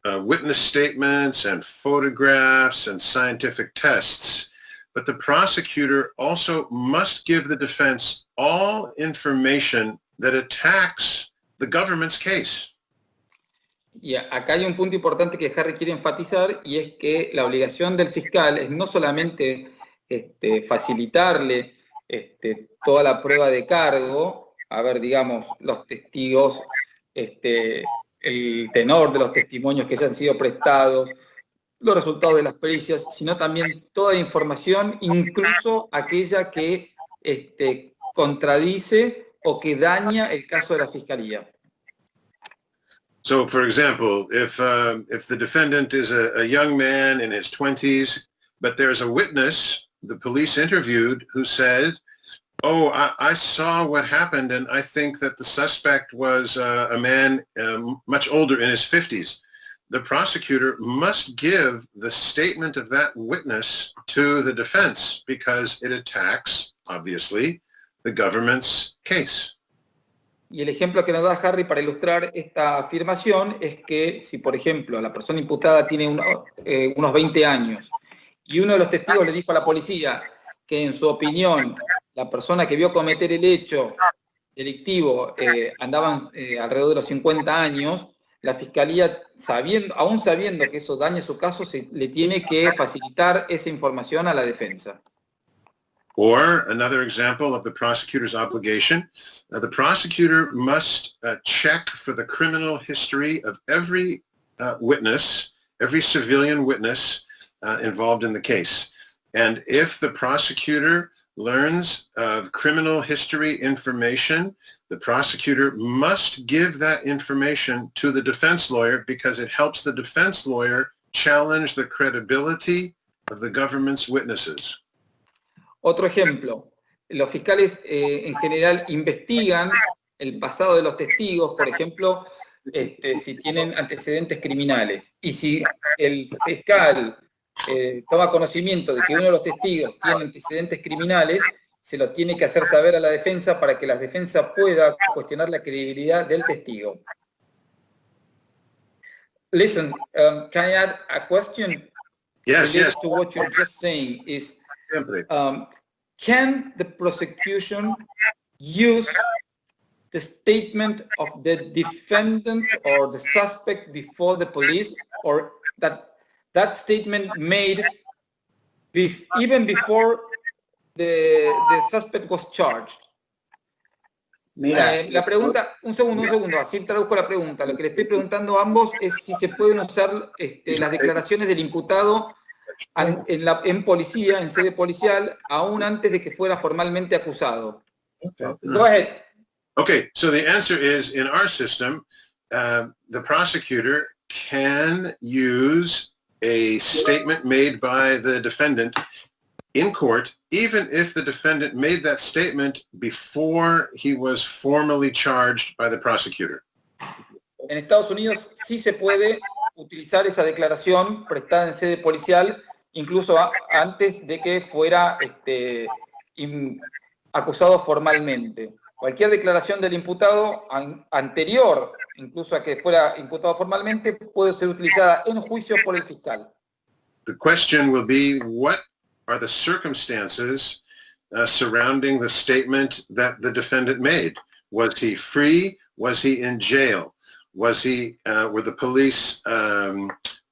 witness statements and photographs and scientific tests, but the prosecutor also must give the defense all information that attacks the government's case. Y acá hay un punto importante que Harry quiere enfatizar, y es que la obligación del fiscal es no solamente facilitarle toda la prueba de cargo, a ver, digamos, los testigos, el tenor de los testimonios que se han sido prestados, los resultados de las pericias, sino también toda información, incluso aquella que contradice o que daña el caso de la fiscalía. So, for example, if the defendant is a young man in his 20s, but there's a witness the police interviewed who said, oh, I saw what happened, and I think that the suspect was a man much older, in his 50s. The prosecutor must give the statement of that witness to the defense because it attacks, obviously, the government's case. Y el ejemplo que nos da Harry para ilustrar esta afirmación es que si, por ejemplo, la persona imputada tiene unos 20 años y uno de los testigos le dijo a la policía que en su opinión la persona que vio cometer el hecho delictivo andaban alrededor de los 50 años, la fiscalía, aún sabiendo que eso daña su caso, le tiene que facilitar esa información a la defensa. Or another example of the prosecutor's obligation, the prosecutor must check for the criminal history of every witness, every civilian witness involved in the case. And if the prosecutor learns of criminal history information, the prosecutor must give that information to the defense lawyer because it helps the defense lawyer challenge the credibility of the government's witnesses. Otro ejemplo, los fiscales en general investigan el pasado de los testigos, por ejemplo, si tienen antecedentes criminales. Y si el fiscal toma conocimiento de que uno de los testigos tiene antecedentes criminales, se lo tiene que hacer saber a la defensa para que la defensa pueda cuestionar la credibilidad del testigo. Listen, can I add a question? Yes, yes. To what you're just saying is, can the prosecution use the statement of the defendant or the suspect before the police, or that statement made even before the suspect was charged? Mira, La pregunta, un segundo, así traduzco la pregunta. Lo que le estoy preguntando a ambos es si se pueden usar las declaraciones del imputado en policía, en sede policial, aún antes de que fuera formalmente acusado. Go ahead. Okay, so the answer is, in our system, the prosecutor can use a statement made by the defendant in court, even if the defendant made that statement before he was formally charged by the prosecutor. En Estados Unidos sí se puede utilizar esa declaración prestada en sede policial, incluso antes de que fuera acusado formalmente. Cualquier declaración del imputado anterior, incluso a que fuera imputado formalmente, puede ser utilizada en juicio por el fiscal. The question will be, what are the circumstances surrounding the statement that the defendant made? Was he free? Was he in jail? Was he, were the police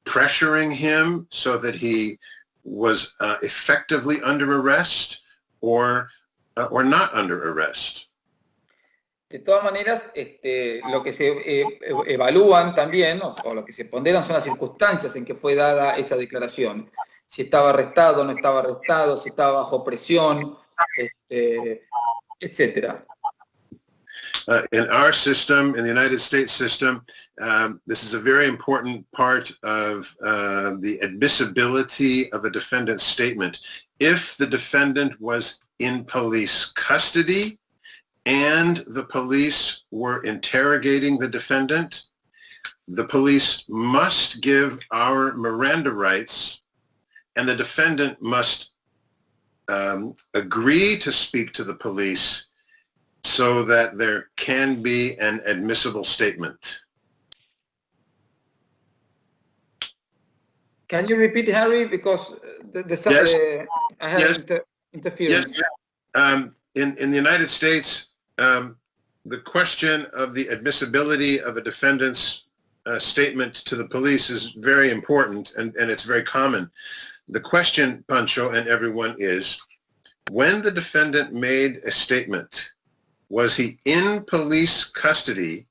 pressuring him so that he was effectively under arrest or not under arrest? De todas maneras, lo que se evalúan también, o lo que se ponderan, son las circunstancias en que fue dada esa declaración. Si estaba arrestado, no estaba arrestado, si estaba bajo presión, etc. In our system, in the United States system, this is a very important part of the admissibility of a defendant's statement. If the defendant was in police custody and the police were interrogating the defendant, the police must give our Miranda rights, and the defendant must agree to speak to the police so that there can be an admissible statement. Can you repeat, Harry? Because Yes. I have Yes. interference. Yes. In the United States, the question of the admissibility of a defendant's statement to the police is very important, and it's very common. The question, Pancho and everyone, is when the defendant made a statement, was he in police custody,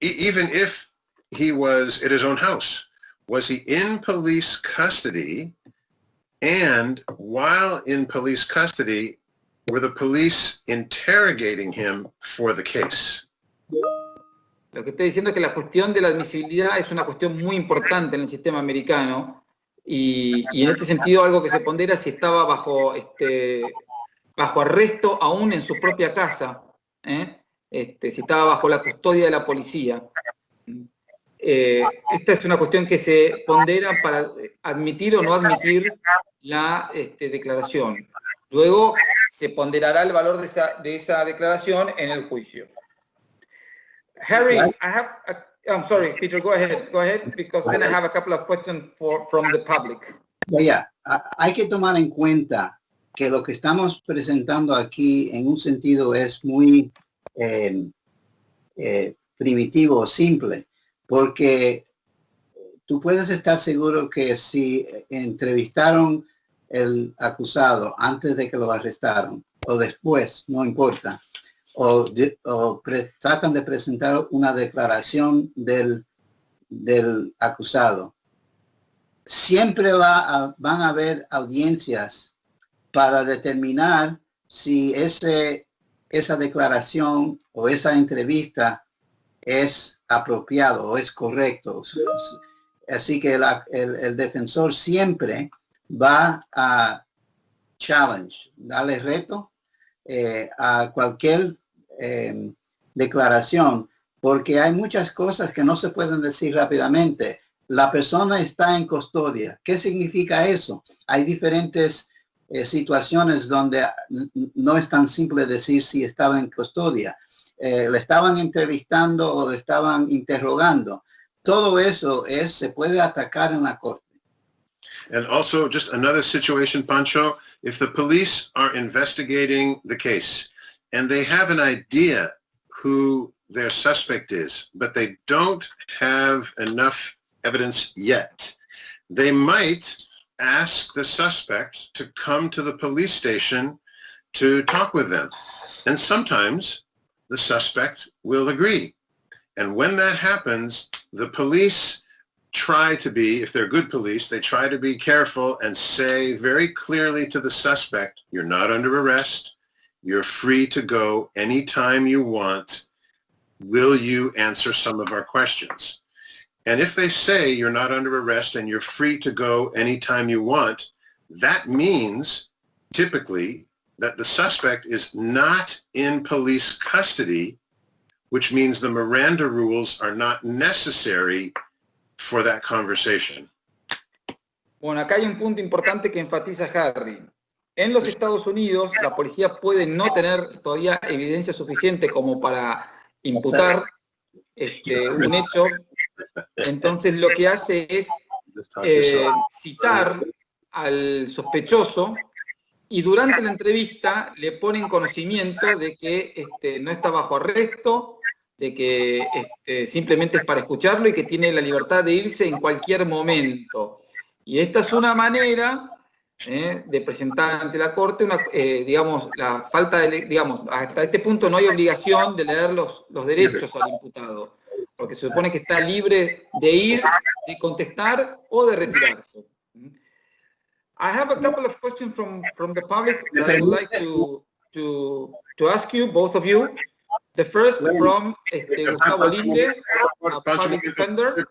even if he was at his own house? Was he in police custody? And while in police custody, were the police interrogating him for the case? Lo que estoy diciendo es que la cuestión de la admisibilidad es una cuestión muy importante en el sistema americano y en este sentido algo que se pondera si estaba bajo arresto aún en su propia casa, si estaba bajo la custodia de la policía. Esta es una cuestión que se pondera para admitir o no admitir la declaración. Luego se ponderará el valor de esa declaración en el juicio. Harry, I'm sorry, Peter, go ahead, because then I have a couple of questions from the public. Hay que tomar en cuenta que lo que estamos presentando aquí en un sentido es muy primitivo, simple, porque tú puedes estar seguro que si entrevistaron el acusado antes de que lo arrestaron o después, no importa, o tratan de presentar una declaración del acusado, siempre van a haber audiencias para determinar si esa declaración o esa entrevista es apropiado o es correcto. Así que el defensor siempre va a challenge, darle reto a cualquier declaración, porque hay muchas cosas que no se pueden decir rápidamente. La persona está en custodia. ¿Qué significa eso? Hay diferentes situaciones donde no es tan simple decir si estaba en custodia. Le estaban entrevistando o le estaban interrogando. Todo eso se puede atacar en la corte. And also, just another situation, Pancho, if the police are investigating the case and they have an idea who their suspect is, but they don't have enough evidence yet, they might ask the suspect to come to the police station to talk with them. And sometimes the suspect will agree. And when that happens, the police try to be, if they're good police, they try to be careful and say very clearly to the suspect, you're not under arrest. You're free to go anytime you want. Will you answer some of our questions? And if they say you're not under arrest and you're free to go anytime you want, that means typically that the suspect is not in police custody, which means the Miranda rules are not necessary for that conversation. Bueno, acá hay un punto importante que enfatiza Harry. En los Estados Unidos, la policía puede no tener todavía evidencia suficiente como para imputar un hecho. Entonces lo que hace es citar al sospechoso y durante la entrevista le pone en conocimiento de que no está bajo arresto, de que simplemente es para escucharlo y que tiene la libertad de irse en cualquier momento. Y esta es una manera de presentar ante la corte, la falta de, hasta este punto no hay obligación de leer los derechos al imputado, porque se supone que está libre de ir, de contestar o de retirarse. I have a couple of questions from the public that I would like to ask you, both of you. The first from Gustavo Linde, a public defender.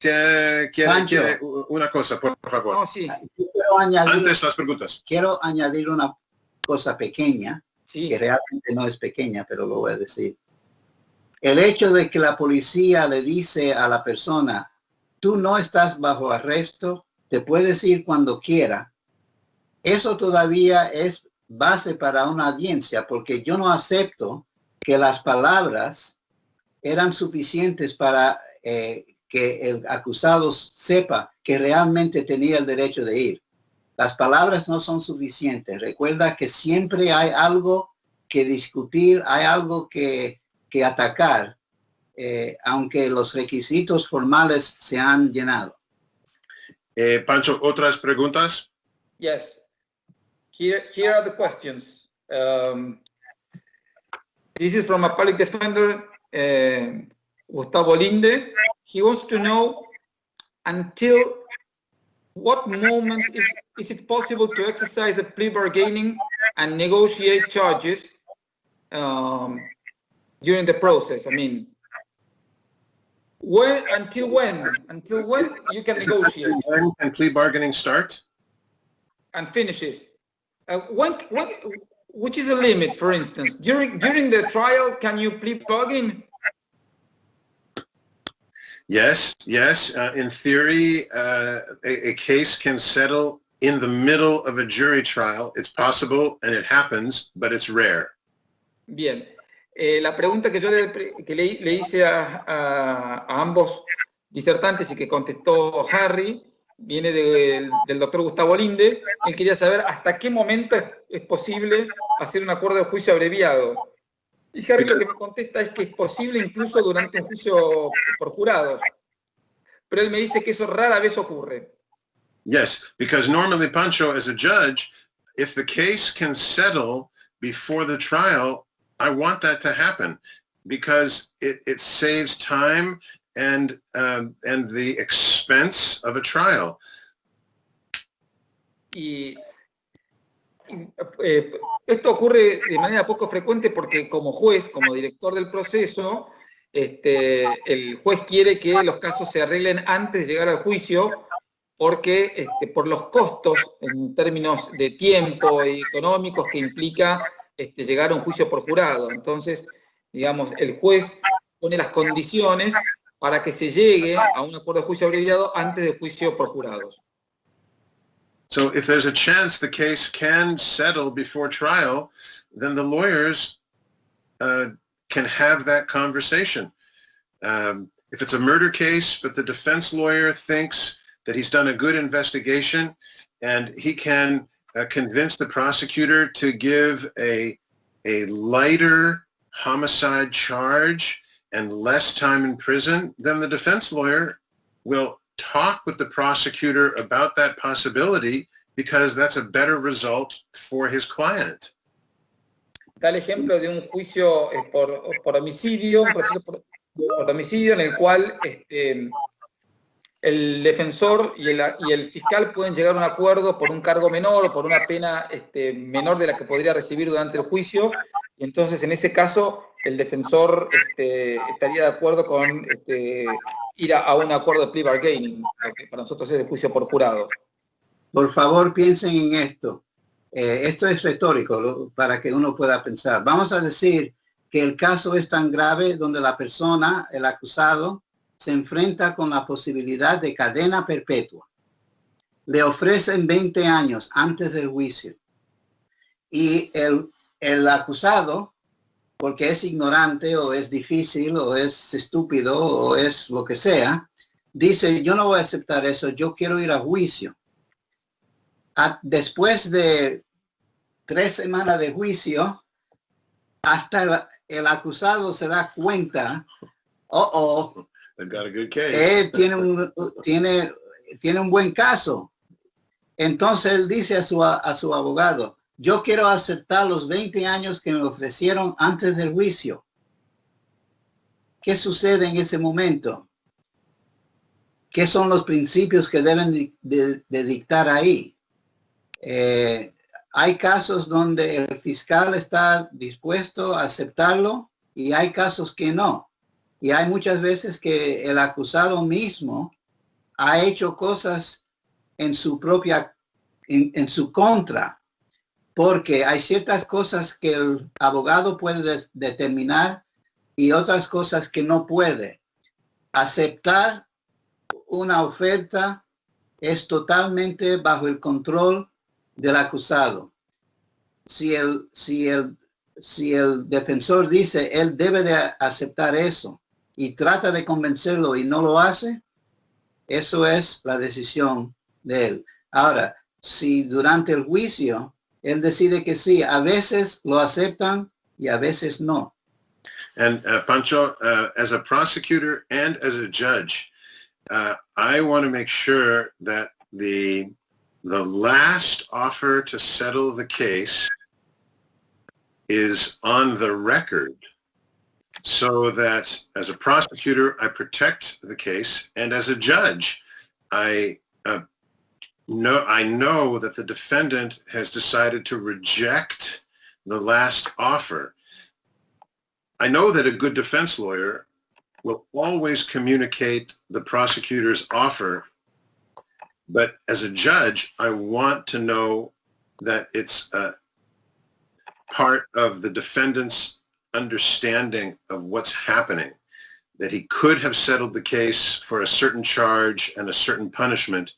Quiere una cosa, por favor. Oh, sí. Antes las preguntas. Quiero añadir una cosa pequeña, Sí. que realmente no es pequeña, pero lo voy a decir. El hecho de que la policía le dice a la persona, tú no estás bajo arresto, te puedes ir cuando quiera, eso todavía es base para una audiencia, porque yo no acepto que las palabras eran suficientes para que el acusado sepa que realmente tenía el derecho de ir. Las palabras no son suficientes. Recuerda que siempre hay algo que discutir, hay algo que atacar, aunque los requisitos formales se han llenado. Pancho, ¿otras preguntas? Yes. Here are the questions. This is from a public defender, Gustavo Linde. He wants to know until what moment is it possible to exercise the plea bargaining and negotiate charges during the process? I mean, until when you can negotiate? When can plea bargaining start? And finishes. Which is a limit, for instance? During the trial, can you plea bargain? Yes. In theory, a case can settle in the middle of a jury trial. It's possible and it happens, but it's rare. Bien. La pregunta que yo le hice a ambos disertantes y que contestó Harry viene del doctor Gustavo Linde. Él quería saber hasta qué momento es posible hacer un acuerdo de juicio abreviado. Y Harry lo que me contesta es que es posible incluso durante un juicio por jurados. Pero él me dice que eso rara vez ocurre. Yes, because normally, Pancho, as a judge, if the case can settle before the trial, I want that to happen because it saves time and the expense of a trial. Y Esto ocurre de manera poco frecuente porque como juez, como director del proceso, el juez quiere que los casos se arreglen antes de llegar al juicio porque por los costos en términos de tiempo y económicos que implica llegar a un juicio por jurado. Entonces, digamos, el juez pone las condiciones para que se llegue a un acuerdo de juicio abreviado antes del juicio por jurados. So if there's a chance the case can settle before trial, then the lawyers can have that conversation. If it's a murder case, but the defense lawyer thinks that he's done a good investigation and he can convince the prosecutor to give a lighter homicide charge and less time in prison, then the defense lawyer will talk with the prosecutor about that possibility because that's a better result for his client. Da el ejemplo de un juicio por homicidio, un proceso por homicidio en el cual el defensor y el fiscal pueden llegar a un acuerdo por un cargo menor o por una pena menor de la que podría recibir durante el juicio, y entonces en ese caso el defensor estaría de acuerdo con ir a un acuerdo de plea bargaining, que para nosotros es el juicio por jurado. Por favor, piensen en esto. Esto es retórico para que uno pueda pensar. Vamos a decir que el caso es tan grave donde la persona, el acusado, se enfrenta con la posibilidad de cadena perpetua. Le ofrecen 20 años antes del juicio. Y el acusado, porque es ignorante o es difícil o es estúpido o es lo que sea, dice, yo no voy a aceptar eso, yo quiero ir a juicio. Después de 3 semanas de juicio, hasta el acusado se da cuenta, They've got a good case. tiene un buen caso. Entonces él dice a su abogado, yo quiero aceptar los 20 años que me ofrecieron antes del juicio. ¿Qué sucede en ese momento? ¿Qué son los principios que deben de dictar ahí? Hay casos donde el fiscal está dispuesto a aceptarlo y hay casos que no. Y hay muchas veces que el acusado mismo ha hecho cosas en su contra, porque hay ciertas cosas que el abogado puede determinar y otras cosas que no puede. Aceptar una oferta es totalmente bajo el control del acusado. Si el defensor dice él debe de aceptar eso y trata de convencerlo y no lo hace, eso es la decisión de él. Ahora, si durante el juicio él decide que sí, a veces lo aceptan y a veces no. And Pancho, as a prosecutor and as a judge, I want to make sure that the last offer to settle the case is on the record, so that as a prosecutor, I protect the case, and as a judge, I know that the defendant has decided to reject the last offer. I know that a good defense lawyer will always communicate the prosecutor's offer, but as a judge, I want to know that it's part of the defendant's understanding of what's happening, that he could have settled the case for a certain charge and a certain punishment,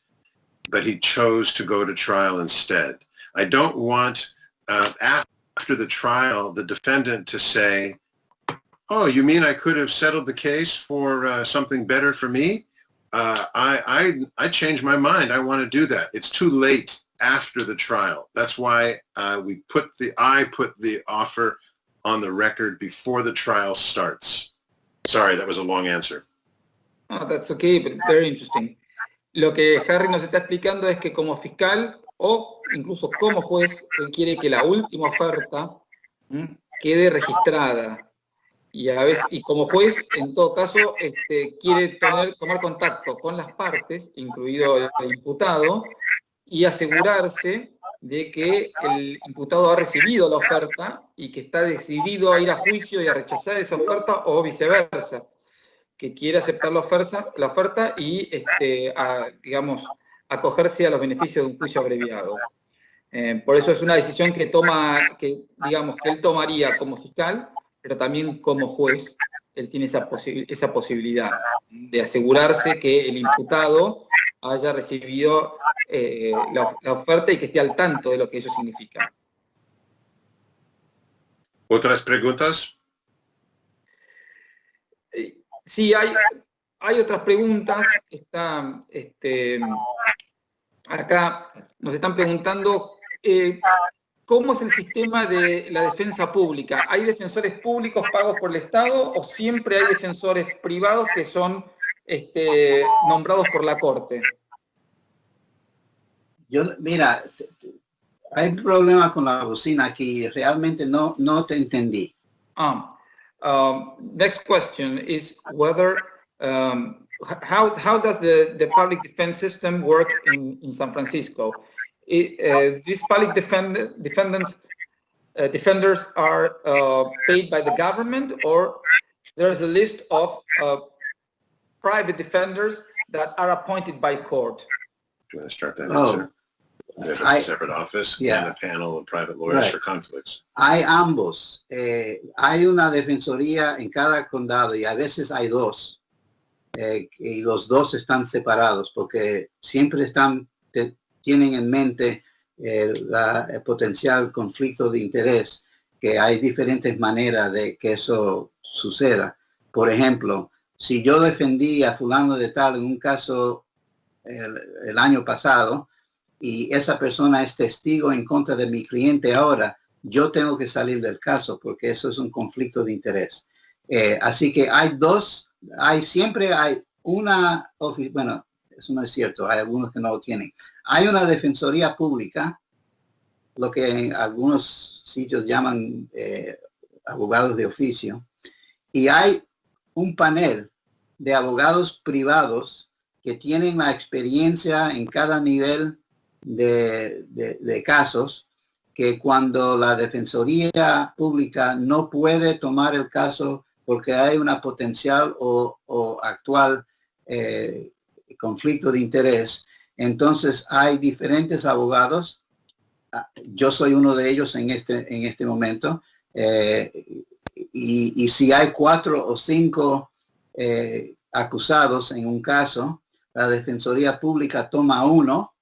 but he chose to go to trial instead. I don't want, after the trial, the defendant to say, oh, you mean I could have settled the case for something better for me? I changed my mind. I want to do that. It's too late after the trial. That's why I put the offer on the record before the trial starts. Sorry, that was a long answer. Oh, that's okay, but very interesting. Lo que Harry nos está explicando es que como fiscal o incluso como juez, él quiere que la última oferta quede registrada. Y a veces, y como juez, en todo caso, quiere tomar contacto con las partes, incluido el imputado, y asegurarse de que el imputado ha recibido la oferta y que está decidido a ir a juicio y a rechazar esa oferta, o viceversa, que quiere aceptar la oferta y, digamos, acogerse a los beneficios de un juicio abreviado. Por eso es una decisión que él tomaría como fiscal, pero también como juez. Él tiene esa posibilidad de asegurarse que el imputado haya recibido la oferta y que esté al tanto de lo que eso significa. ¿Otras preguntas? Sí, hay otras preguntas. Acá nos están preguntando ¿cómo es el sistema de la defensa pública? ¿Hay defensores públicos pagos por el Estado o siempre hay defensores privados que son nombrados por la Corte? Mira, hay un problema con la bocina aquí. Realmente no te entendí. Next question is whether how does the public defense system work in San Francisco? These public defenders are paid by the government, or there's a list of private defenders that are appointed by court? Do you want to start that answer? They have a separate office and a panel of private lawyers for conflicts. Hay ambos. Hay una defensoría en cada condado y a veces hay dos. Y los dos están separados porque siempre tienen en mente el potencial conflicto de interés, que hay diferentes maneras de que eso suceda. Por ejemplo, si yo defendí a fulano de tal en un caso el año pasado y esa persona es testigo en contra de mi cliente ahora, yo tengo que salir del caso porque eso es un conflicto de interés. Así que siempre hay una, bueno, eso no es cierto, hay algunos que no lo tienen. Hay una defensoría pública, lo que en algunos sitios llaman abogados de oficio, y hay un panel de abogados privados que tienen la experiencia en cada nivel de casos, que cuando la defensoría pública no puede tomar el caso porque hay una potencial o actual conflicto de interés, entonces hay diferentes abogados. Yo soy uno de ellos en este momento, y si hay 4 o 5 acusados en un caso, la defensoría pública toma uno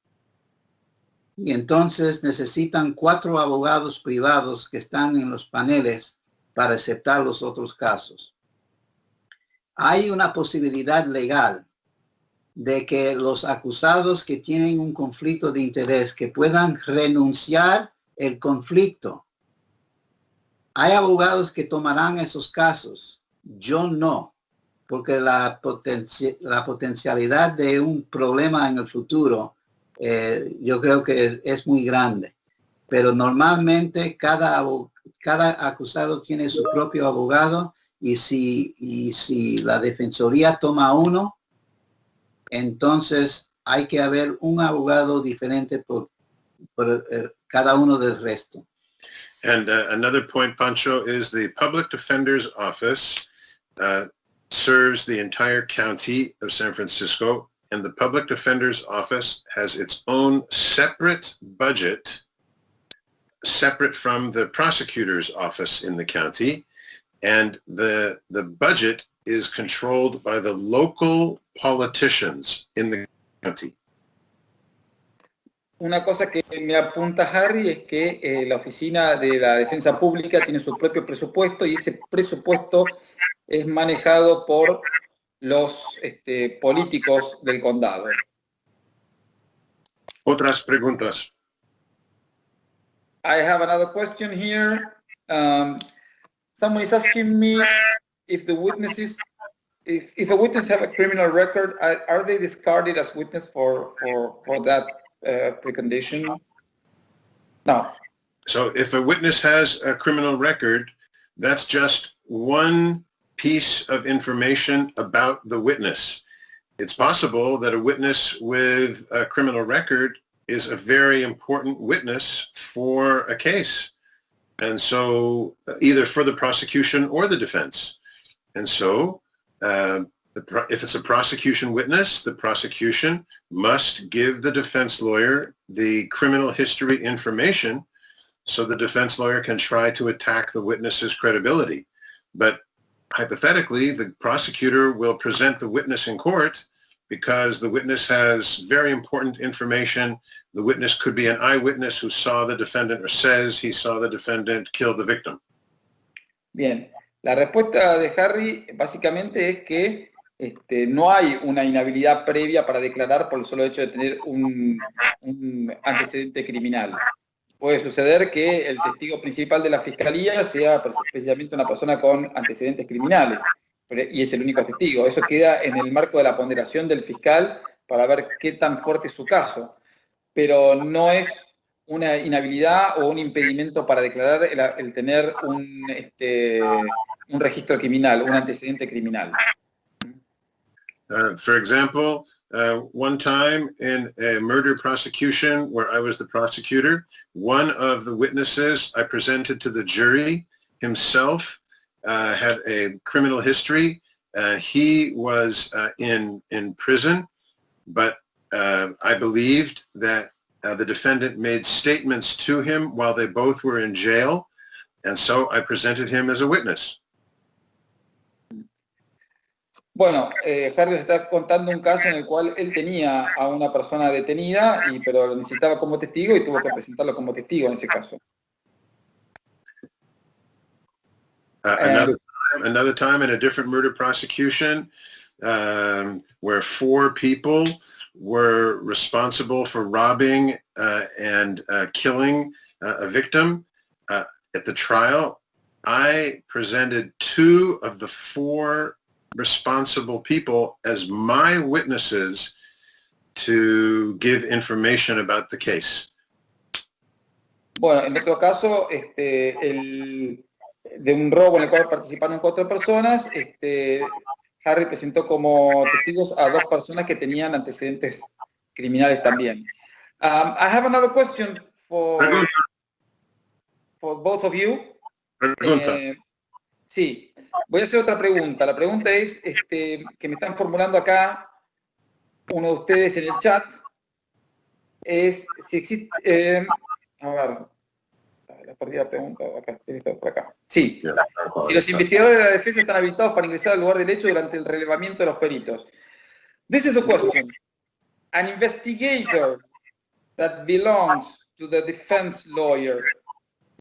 y entonces necesitan 4 abogados privados que están en los paneles para aceptar los otros casos. Hay una posibilidad legal de que los acusados que tienen un conflicto de interés que puedan renunciar el conflicto. Hay abogados que tomarán esos casos. Yo no, porque la potencialidad de un problema en el futuro yo creo que es muy grande. Pero normalmente cada acusado tiene su propio abogado y si la defensoría toma uno, entonces hay que haber un abogado diferente por cada uno del resto. And another point, Pancho, is the Public Defender's Office serves the entire county of San Francisco, and the Public Defender's Office has its own separate budget, separate from the prosecutor's office in the county, and the budget is controlled by the local politicians in the county. Una cosa que me apunta Harry es que la Oficina de la Defensa Pública tiene su propio presupuesto y ese presupuesto es manejado por los políticos del condado. Otras preguntas. I have another question here. Someone is asking me if the witnesses, if a witness have a criminal record, are they discarded as witness for that precondition? No. So if a witness has a criminal record, that's just one piece of information about the witness. It's possible that a witness with a criminal record is a very important witness for a case. And so either for the prosecution or the defense. And so if it's a prosecution witness, the prosecution must give the defense lawyer the criminal history information so the defense lawyer can try to attack the witness's credibility. But hypothetically, the prosecutor will present the witness in court because the witness has very important information. The witness could be an eyewitness who saw the defendant or says he saw the defendant kill the victim. Bien, la respuesta de Harry básicamente es que no hay una inhabilidad previa para declarar por el solo hecho de tener un antecedente criminal. Puede suceder que el testigo principal de la fiscalía sea precisamente una persona con antecedentes criminales, y es el único testigo. Eso queda en el marco de la ponderación del fiscal para ver qué tan fuerte es su caso, pero no es una inhabilidad o un impedimento para declarar el tener un registro criminal, un antecedente criminal. For example, one time in a murder prosecution where I was the prosecutor, one of the witnesses I presented to the jury himself had a criminal history. He was in prison, but I believed that the defendant made statements to him while they both were in jail, and so I presented him as a witness. Bueno, Harry está contando un caso en el cual él tenía a una persona detenida, pero lo necesitaba como testigo y tuvo que presentarlo como testigo en ese caso. Another time in a different murder prosecution where 4 people were responsible for robbing and killing a victim. At the trial, I presented 2 of the 4 responsible people as my witnesses to give information about the case. Bueno, en otro caso, de un robo en el cual participaron 4 personas, Harry presentó como testigos a 2 personas que tenían antecedentes criminales también. I have another question for both of you. Sí, voy a hacer otra pregunta. La pregunta es que me están formulando acá uno de ustedes en el chat. Es si existe... a ver, la perdida pregunta, acá, por acá. Sí, si los investigadores de la defensa están habilitados para ingresar al lugar del hecho durante el relevamiento de los peritos. This is a question. An investigator that belongs to the defense lawyer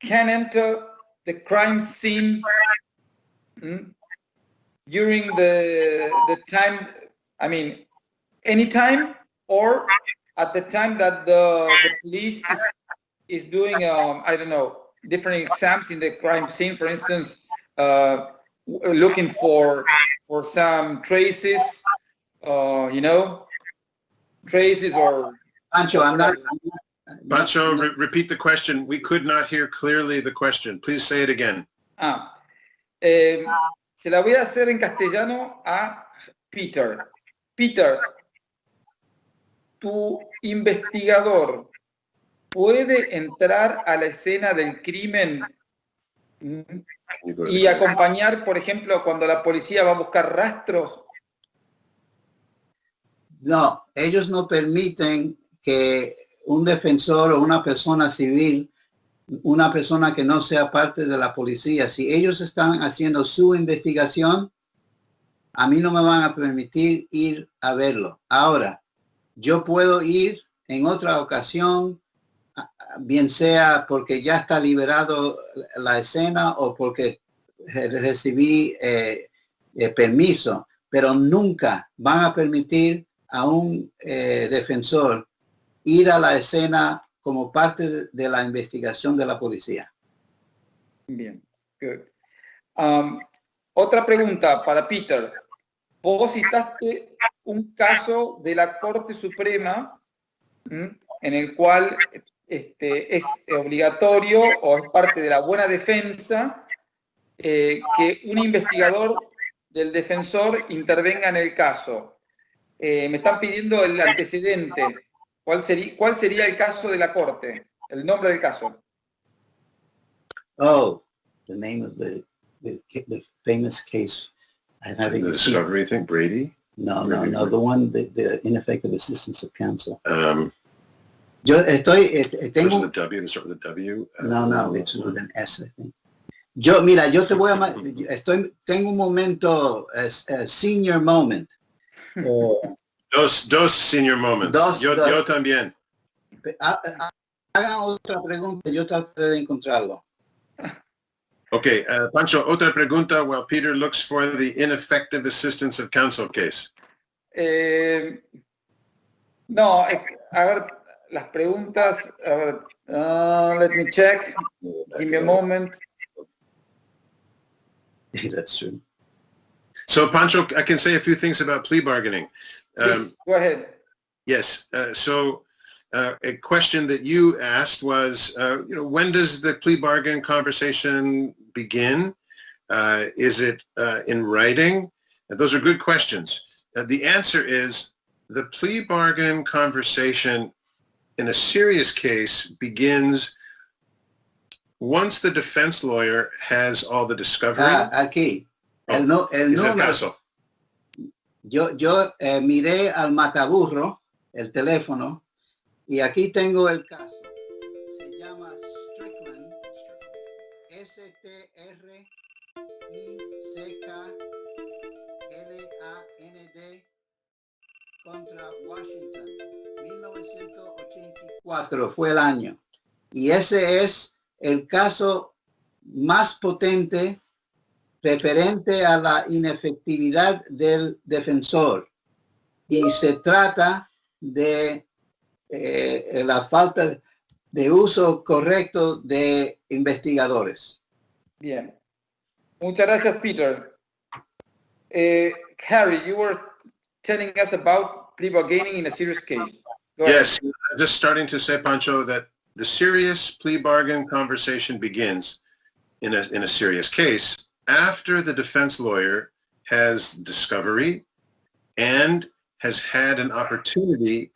can enter the crime scene during the time, I mean, any time, or at the time that the police is doing, I don't know, different exams in the crime scene, for instance, looking for some traces, traces or... Pancho, I'm not... Pancho, repeat the question. We could not hear clearly the question. Please say it again. Se la voy a hacer en castellano a Peter. Peter, tu investigador puede entrar a la escena del crimen y acompañar, por ejemplo, cuando la policía va a buscar rastros. No, ellos no permiten que un defensor o una persona civil, una persona que no sea parte de la policía, si ellos están haciendo su investigación, a mí no me van a permitir ir a verlo. Ahora, yo puedo ir en otra ocasión, bien sea porque ya está liberado la escena o porque recibí permiso, pero nunca van a permitir a un defensor ir a la escena como parte de la investigación de la policía. Bien, good. Otra pregunta para Peter. Vos citaste un caso de la Corte Suprema en el cual es obligatorio o es parte de la buena defensa que un investigador del defensor intervenga en el caso. Me están pidiendo el antecedente ¿Cuál sería el caso de la corte? El nombre del caso. Oh, the name of the famous case. I'm having The a discovery thing, Brady? No, Brady no, the one, the ineffective assistance of counsel. Yo estoy, tengo... The W, to start with the W? No, it's with an S, I think. Yo te voy a... tengo un momento, senior moment. Dos senior moments. Yo también. Hagan otra pregunta, yo trataré de encontrarlo. Okay, Pancho, otra pregunta while Peter looks for the ineffective assistance of counsel case. No, a ver, las preguntas, a ver, let me check, give me a moment. That's true. So, Pancho, I can say a few things about plea bargaining. Please, go ahead. Yes, a question that you asked was, when does the plea bargain conversation begin? Is it in writing? Those are good questions. The answer is the plea bargain conversation in a serious case begins once the defense lawyer has all the discovery. Aquí. El número. Yo miré al mataburro, el teléfono, y aquí tengo el caso. Se llama Strickland. Strickland contra Washington. 1984 fue el año. Y ese es el caso más potente referente a la inefectividad del defensor. Y se trata de la falta de uso correcto de investigadores. Bien. Muchas gracias, Peter. Harry, you were telling us about plea bargaining in a serious case. Yes, just starting to say, Pancho, that the serious plea bargain conversation begins in a serious case after the defense lawyer has discovery and has had an opportunity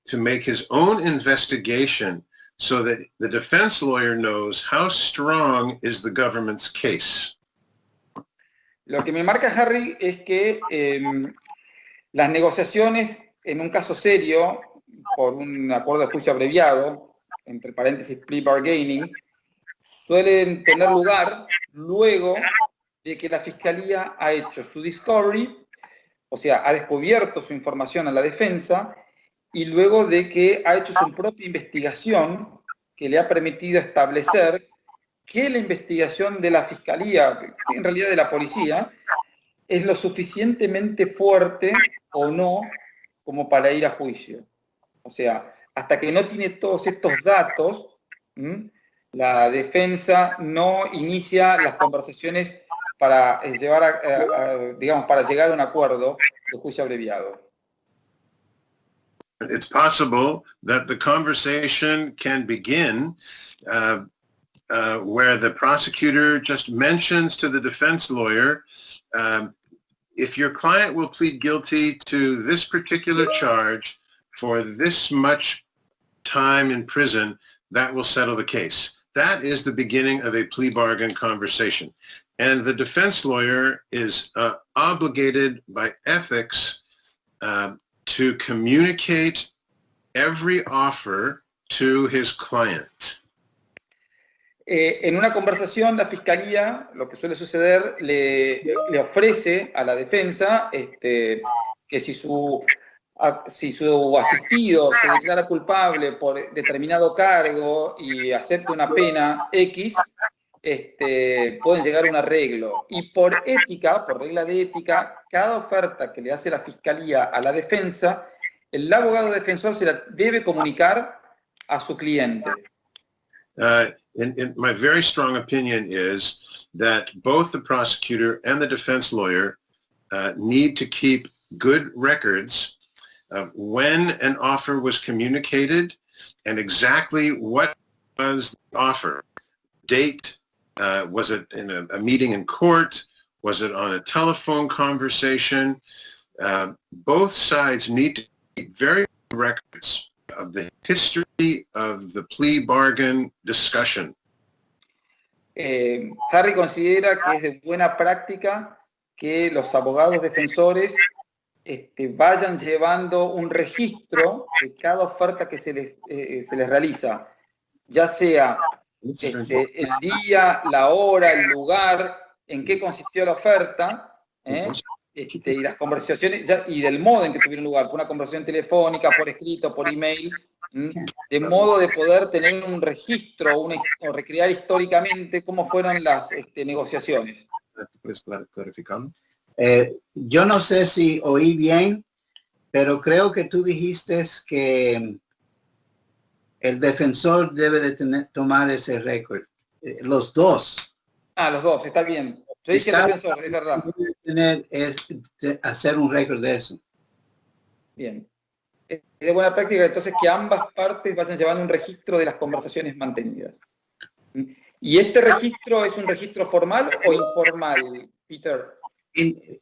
to make his own investigation so that the defense lawyer knows how strong is the government's case. Lo que me marca Harry es que las negociaciones en un caso serio, por un acuerdo de juicio abreviado, entre paréntesis plea bargaining, suelen tener lugar luego de que la fiscalía ha hecho su discovery, o sea, ha descubierto su información a la defensa, y luego de que ha hecho su propia investigación que le ha permitido establecer que la investigación de la fiscalía, en realidad de la policía, es lo suficientemente fuerte o no como para ir a juicio. O sea, hasta que no tiene todos estos datos, la defensa no inicia las conversaciones para llevar para llegar a un acuerdo de juicio abreviado. It's possible that the conversation can begin where the prosecutor just mentions to the defense lawyer, if your client will plead guilty to this particular charge for this much time in prison, that will settle the case. That is the beginning of a plea bargain conversation. And the defense lawyer is obligated by ethics to communicate every offer to his client. En una conversación, la fiscalía, lo que suele suceder, le ofrece a la defensa que si su asistido se declara culpable por determinado cargo y acepta una pena X, pueden llegar a un arreglo. Y por ética, por regla de ética, cada oferta que le hace la fiscalía a la defensa, el abogado defensor se la debe comunicar a su cliente. My very strong opinion is that both the prosecutor and the defense lawyer need to keep good records of when an offer was communicated and exactly what was the offer. Date, was it in a meeting in court? Was it on a telephone conversation? Both sides need to keep very good records of the history of the plea bargain discussion. Harry considera que es de buena práctica que los abogados defensores vayan llevando un registro de cada oferta que se les realiza, ya sea el día, la hora, el lugar, en qué consistió la oferta, y las conversaciones, y del modo en que tuvieron lugar, por una conversación telefónica, por escrito, por email, de modo de poder tener un registro o recrear históricamente cómo fueron las negociaciones. Pues clarificando. Yo no sé si oí bien, pero creo que tú dijiste que el defensor debe de tomar ese récord. Los dos. Los dos, está bien. Yo dije el defensor, es verdad. Hacer un récord de eso. Bien. Es de buena práctica entonces que ambas partes vayan llevando un registro de las conversaciones mantenidas. ¿Y este registro es un registro formal o informal, Peter?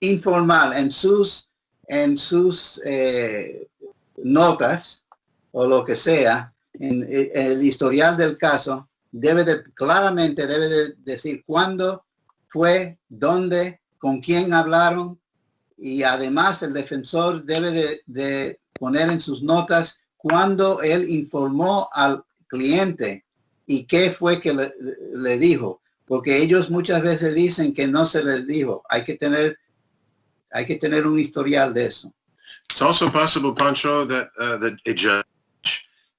Informal. En sus notas o lo que sea, en el historial del caso, claramente debe de decir cuándo fue, dónde, con quién hablaron, y además el defensor debe de poner en sus notas cuándo él informó al cliente y qué fue que le dijo, porque ellos muchas veces dicen que no se les dijo. Hay que tener un historial de eso. It's also possible, Pancho, that a judge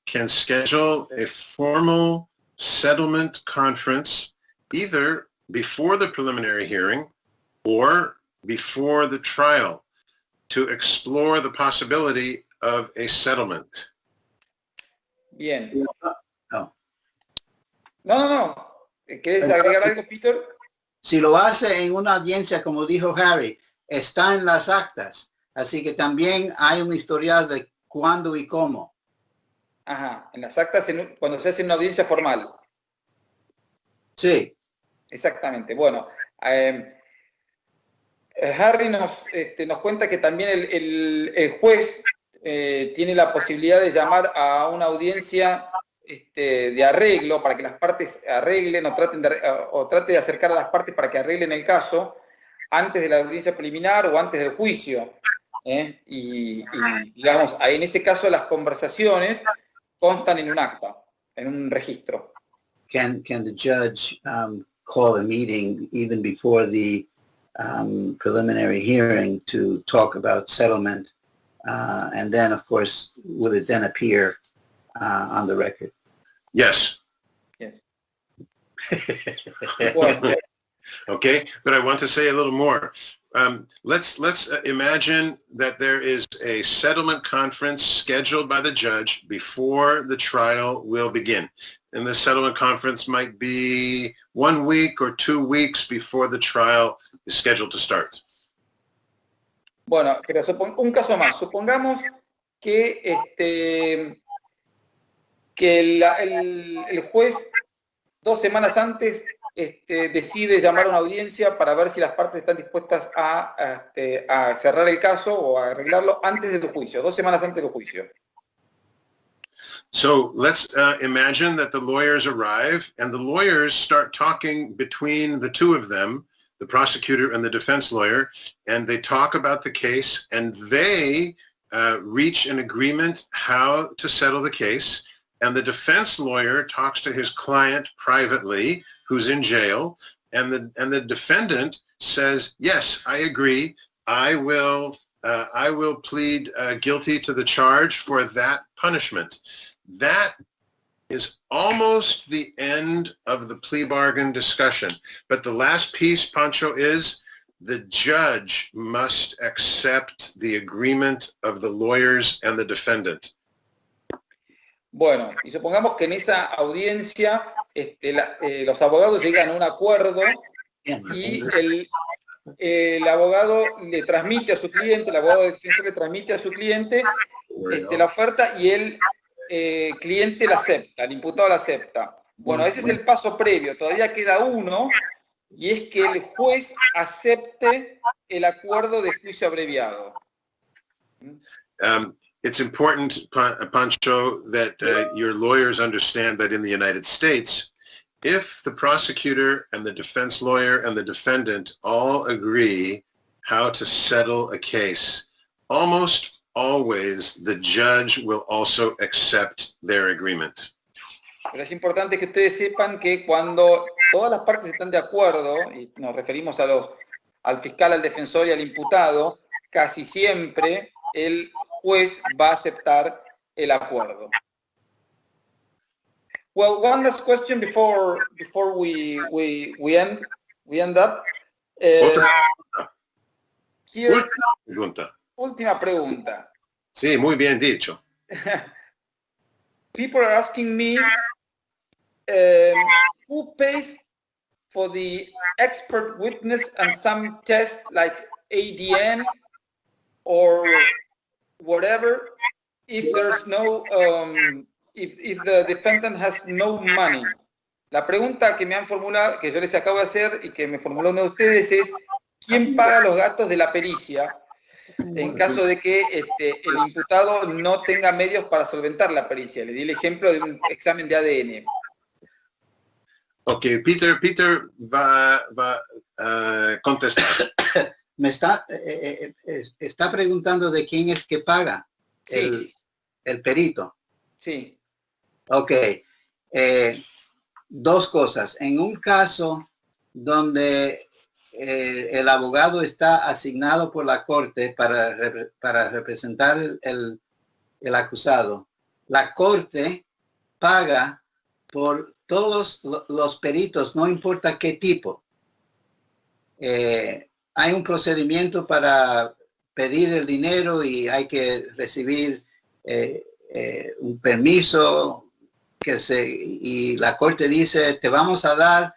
can schedule a formal settlement conference either before the preliminary hearing or before the trial to explore the possibility of a settlement. Bien. No. ¿Quieres agregar algo, Peter? Si lo hace en una audiencia, como dijo Harry, está en las actas. Así que también hay un historial de cuándo y cómo. Ajá, en las actas cuando se hace una audiencia formal. Sí. Exactamente. Bueno, Harry nos cuenta que también el juez tiene la posibilidad de llamar a una audiencia de arreglo para que las partes arreglen o trate de acercar a las partes para que arreglen el caso antes de la audiencia preliminar o antes del juicio. Y digamos, en ese caso las conversaciones constan en un acta, en un registro. Can the judge call a meeting even before the preliminary hearing to talk about settlement, and then, of course, will it then appear on the record? Yes. Yes. Okay, but I want to say a little more. Let's imagine that there is a settlement conference scheduled by the judge before the trial will begin. And the settlement conference might be 1 week or 2 weeks before the trial is scheduled to start. Bueno, pero un caso más. Supongamos que el juez 2 semanas antes decide llamar a una audiencia para ver si las partes están dispuestas a cerrar el caso o a arreglarlo antes del juicio, 2 semanas antes del juicio. So let's imagine that the lawyers arrive and the lawyers start talking between the two of them, the prosecutor and the defense lawyer, and they talk about the case and they reach an agreement how to settle the case. And the defense lawyer talks to his client privately, who's in jail, and the defendant says, yes, I agree. I will plead guilty to the charge for that punishment. That is almost the end of the plea bargain discussion. But the last piece, Pancho, is the judge must accept the agreement of the lawyers and the defendant. Bueno, y supongamos que en esa audiencia los abogados llegan a un acuerdo y el abogado le transmite a su cliente, el abogado de defensa le transmite a su cliente la oferta y el cliente la acepta, el imputado la acepta. Bueno, ese es el paso previo, todavía queda uno, y es que el juez acepte el acuerdo de juicio abreviado. it's important, Pancho, that your lawyers understand that in the United States, if the prosecutor and the defense lawyer and the defendant all agree how to settle a case, almost always the judge will also accept their agreement. Pero es importante que ustedes sepan que cuando todas las partes están de acuerdo, y nos referimos al fiscal, al defensor y al imputado, casi siempre el juez va a aceptar el acuerdo. Well, one last question before we end up. Otra Here, pregunta. última pregunta. Sí, muy bien dicho. People are asking me who pays for the expert witness and some test like ADN or whatever if there's no if the defendant has no money. La pregunta que me han formulado, que yo les acabo de hacer y que me formuló uno de ustedes es ¿quién paga los gastos de la pericia en caso de que el imputado no tenga medios para solventar la pericia? Le di el ejemplo de un examen de ADN. Ok, Peter va a contestar. Me está preguntando de quién es que paga Sí. el perito. Sí. Ok. Dos cosas. En un caso donde el abogado está asignado por la corte para representar el acusado, la corte paga por todos los peritos, no importa qué tipo. Hay un procedimiento para pedir el dinero y hay que recibir un permiso y la corte dice te vamos a dar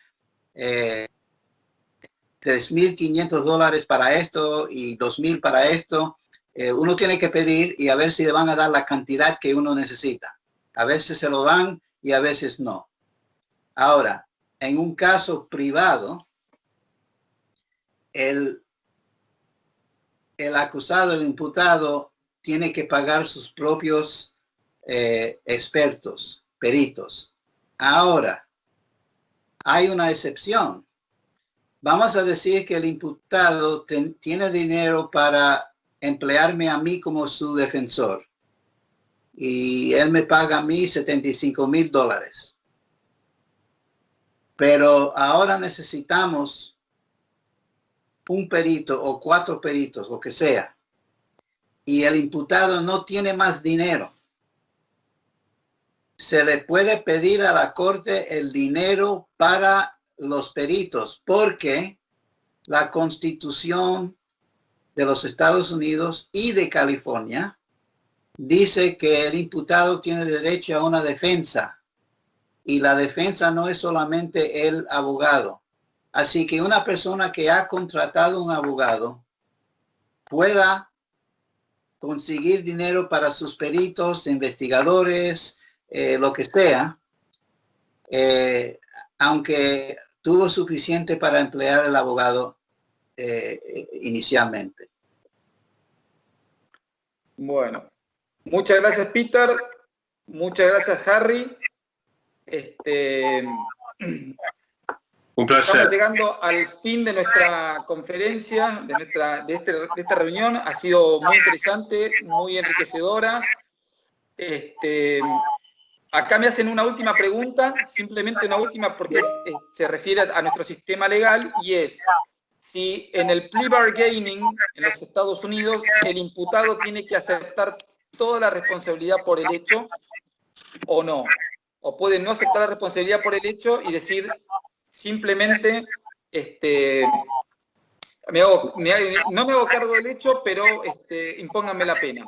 $3,500 para esto y $2,000 para esto. Uno tiene que pedir y a ver si le van a dar la cantidad que uno necesita. A veces se lo dan y a veces no. Ahora, en un caso privado, el acusado, el imputado, tiene que pagar sus propios expertos, peritos. Ahora, hay una excepción. Vamos a decir que el imputado tiene dinero para emplearme a mí como su defensor. Y él me paga a mí $75,000. Pero ahora necesitamos un perito o 4 peritos, lo que sea. Y el imputado no tiene más dinero. Se le puede pedir a la corte el dinero para los peritos, porque la Constitución de los Estados Unidos y de California dice que el imputado tiene derecho a una defensa. Y la defensa no es solamente el abogado. Así que una persona que ha contratado un abogado pueda conseguir dinero para sus peritos, investigadores, lo que sea, aunque tuvo suficiente para emplear el abogado inicialmente. Bueno, muchas gracias Peter, muchas gracias Harry. Un placer. Estamos llegando al fin de nuestra conferencia, de esta reunión. Ha sido muy interesante, muy enriquecedora. Acá me hacen una última pregunta, simplemente una última porque se refiere a nuestro sistema legal y es si en el plea bargaining en los Estados Unidos el imputado tiene que aceptar toda la responsabilidad por el hecho o no. O puede no aceptar la responsabilidad por el hecho y decir simplemente no me hago cargo del hecho, pero impónganme la pena.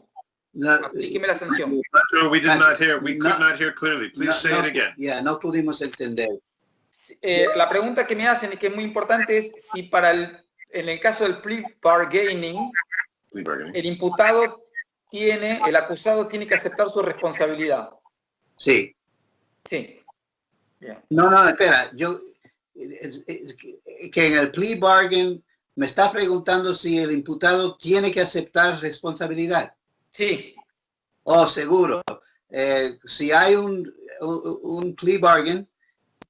Aplíqueme la sanción. No, we did not hear. We could not hear clearly. Please say it again. No pudimos entender. La pregunta que me hacen y que es muy importante es si en el caso del plea bargaining, el imputado el acusado tiene que aceptar su responsabilidad. Sí. Sí. Bien. No, espera. Que en el plea bargain me está preguntando si el imputado tiene que aceptar responsabilidad. Sí. Oh, seguro. Si hay un plea bargain,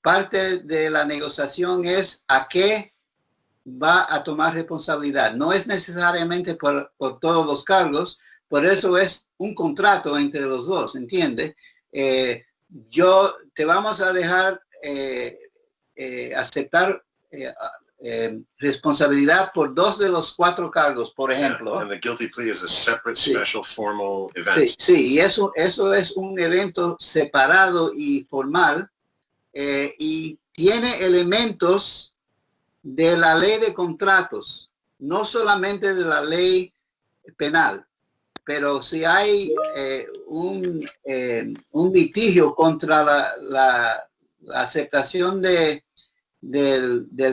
parte de la negociación es a qué va a tomar responsabilidad. No es necesariamente por todos los cargos, por eso es un contrato entre los dos, ¿entiende? Yo te vamos a dejar aceptar responsabilidad por 2 de los 4 cargos, por ejemplo. And the guilty plea is a separate, special, formal event. Sí, y eso es un evento separado y formal, y tiene elementos de la ley de contratos, no solamente de la ley penal, pero si hay un litigio contra la aceptación del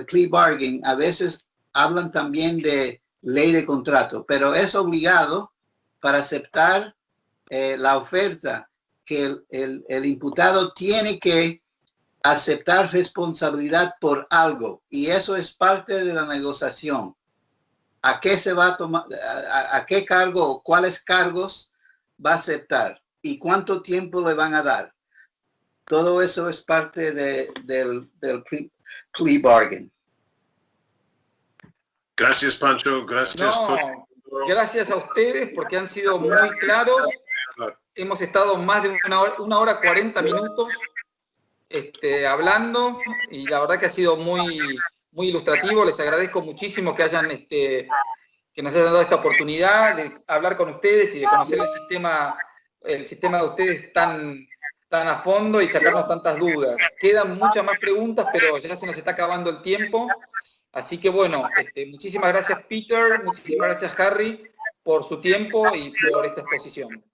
plea bargain, a veces hablan también de ley de contrato, pero es obligado para aceptar la oferta que el imputado tiene que aceptar responsabilidad por algo, y eso es parte de la negociación. ¿A qué se va a tomar, a qué cargo o cuáles cargos va a aceptar y cuánto tiempo le van a dar? Todo eso es parte del plea bargain. Gracias, Pancho. Gracias. Gracias a ustedes porque han sido muy claros. Hemos estado más de una hora 40 minutos hablando, y la verdad que ha sido muy ilustrativo. Les agradezco muchísimo que nos hayan dado esta oportunidad de hablar con ustedes y de conocer el sistema de ustedes tan a fondo y sacarnos tantas dudas. Quedan muchas más preguntas, pero ya se nos está acabando el tiempo. Así que bueno, muchísimas gracias Peter, muchísimas gracias Harry por su tiempo y por esta exposición.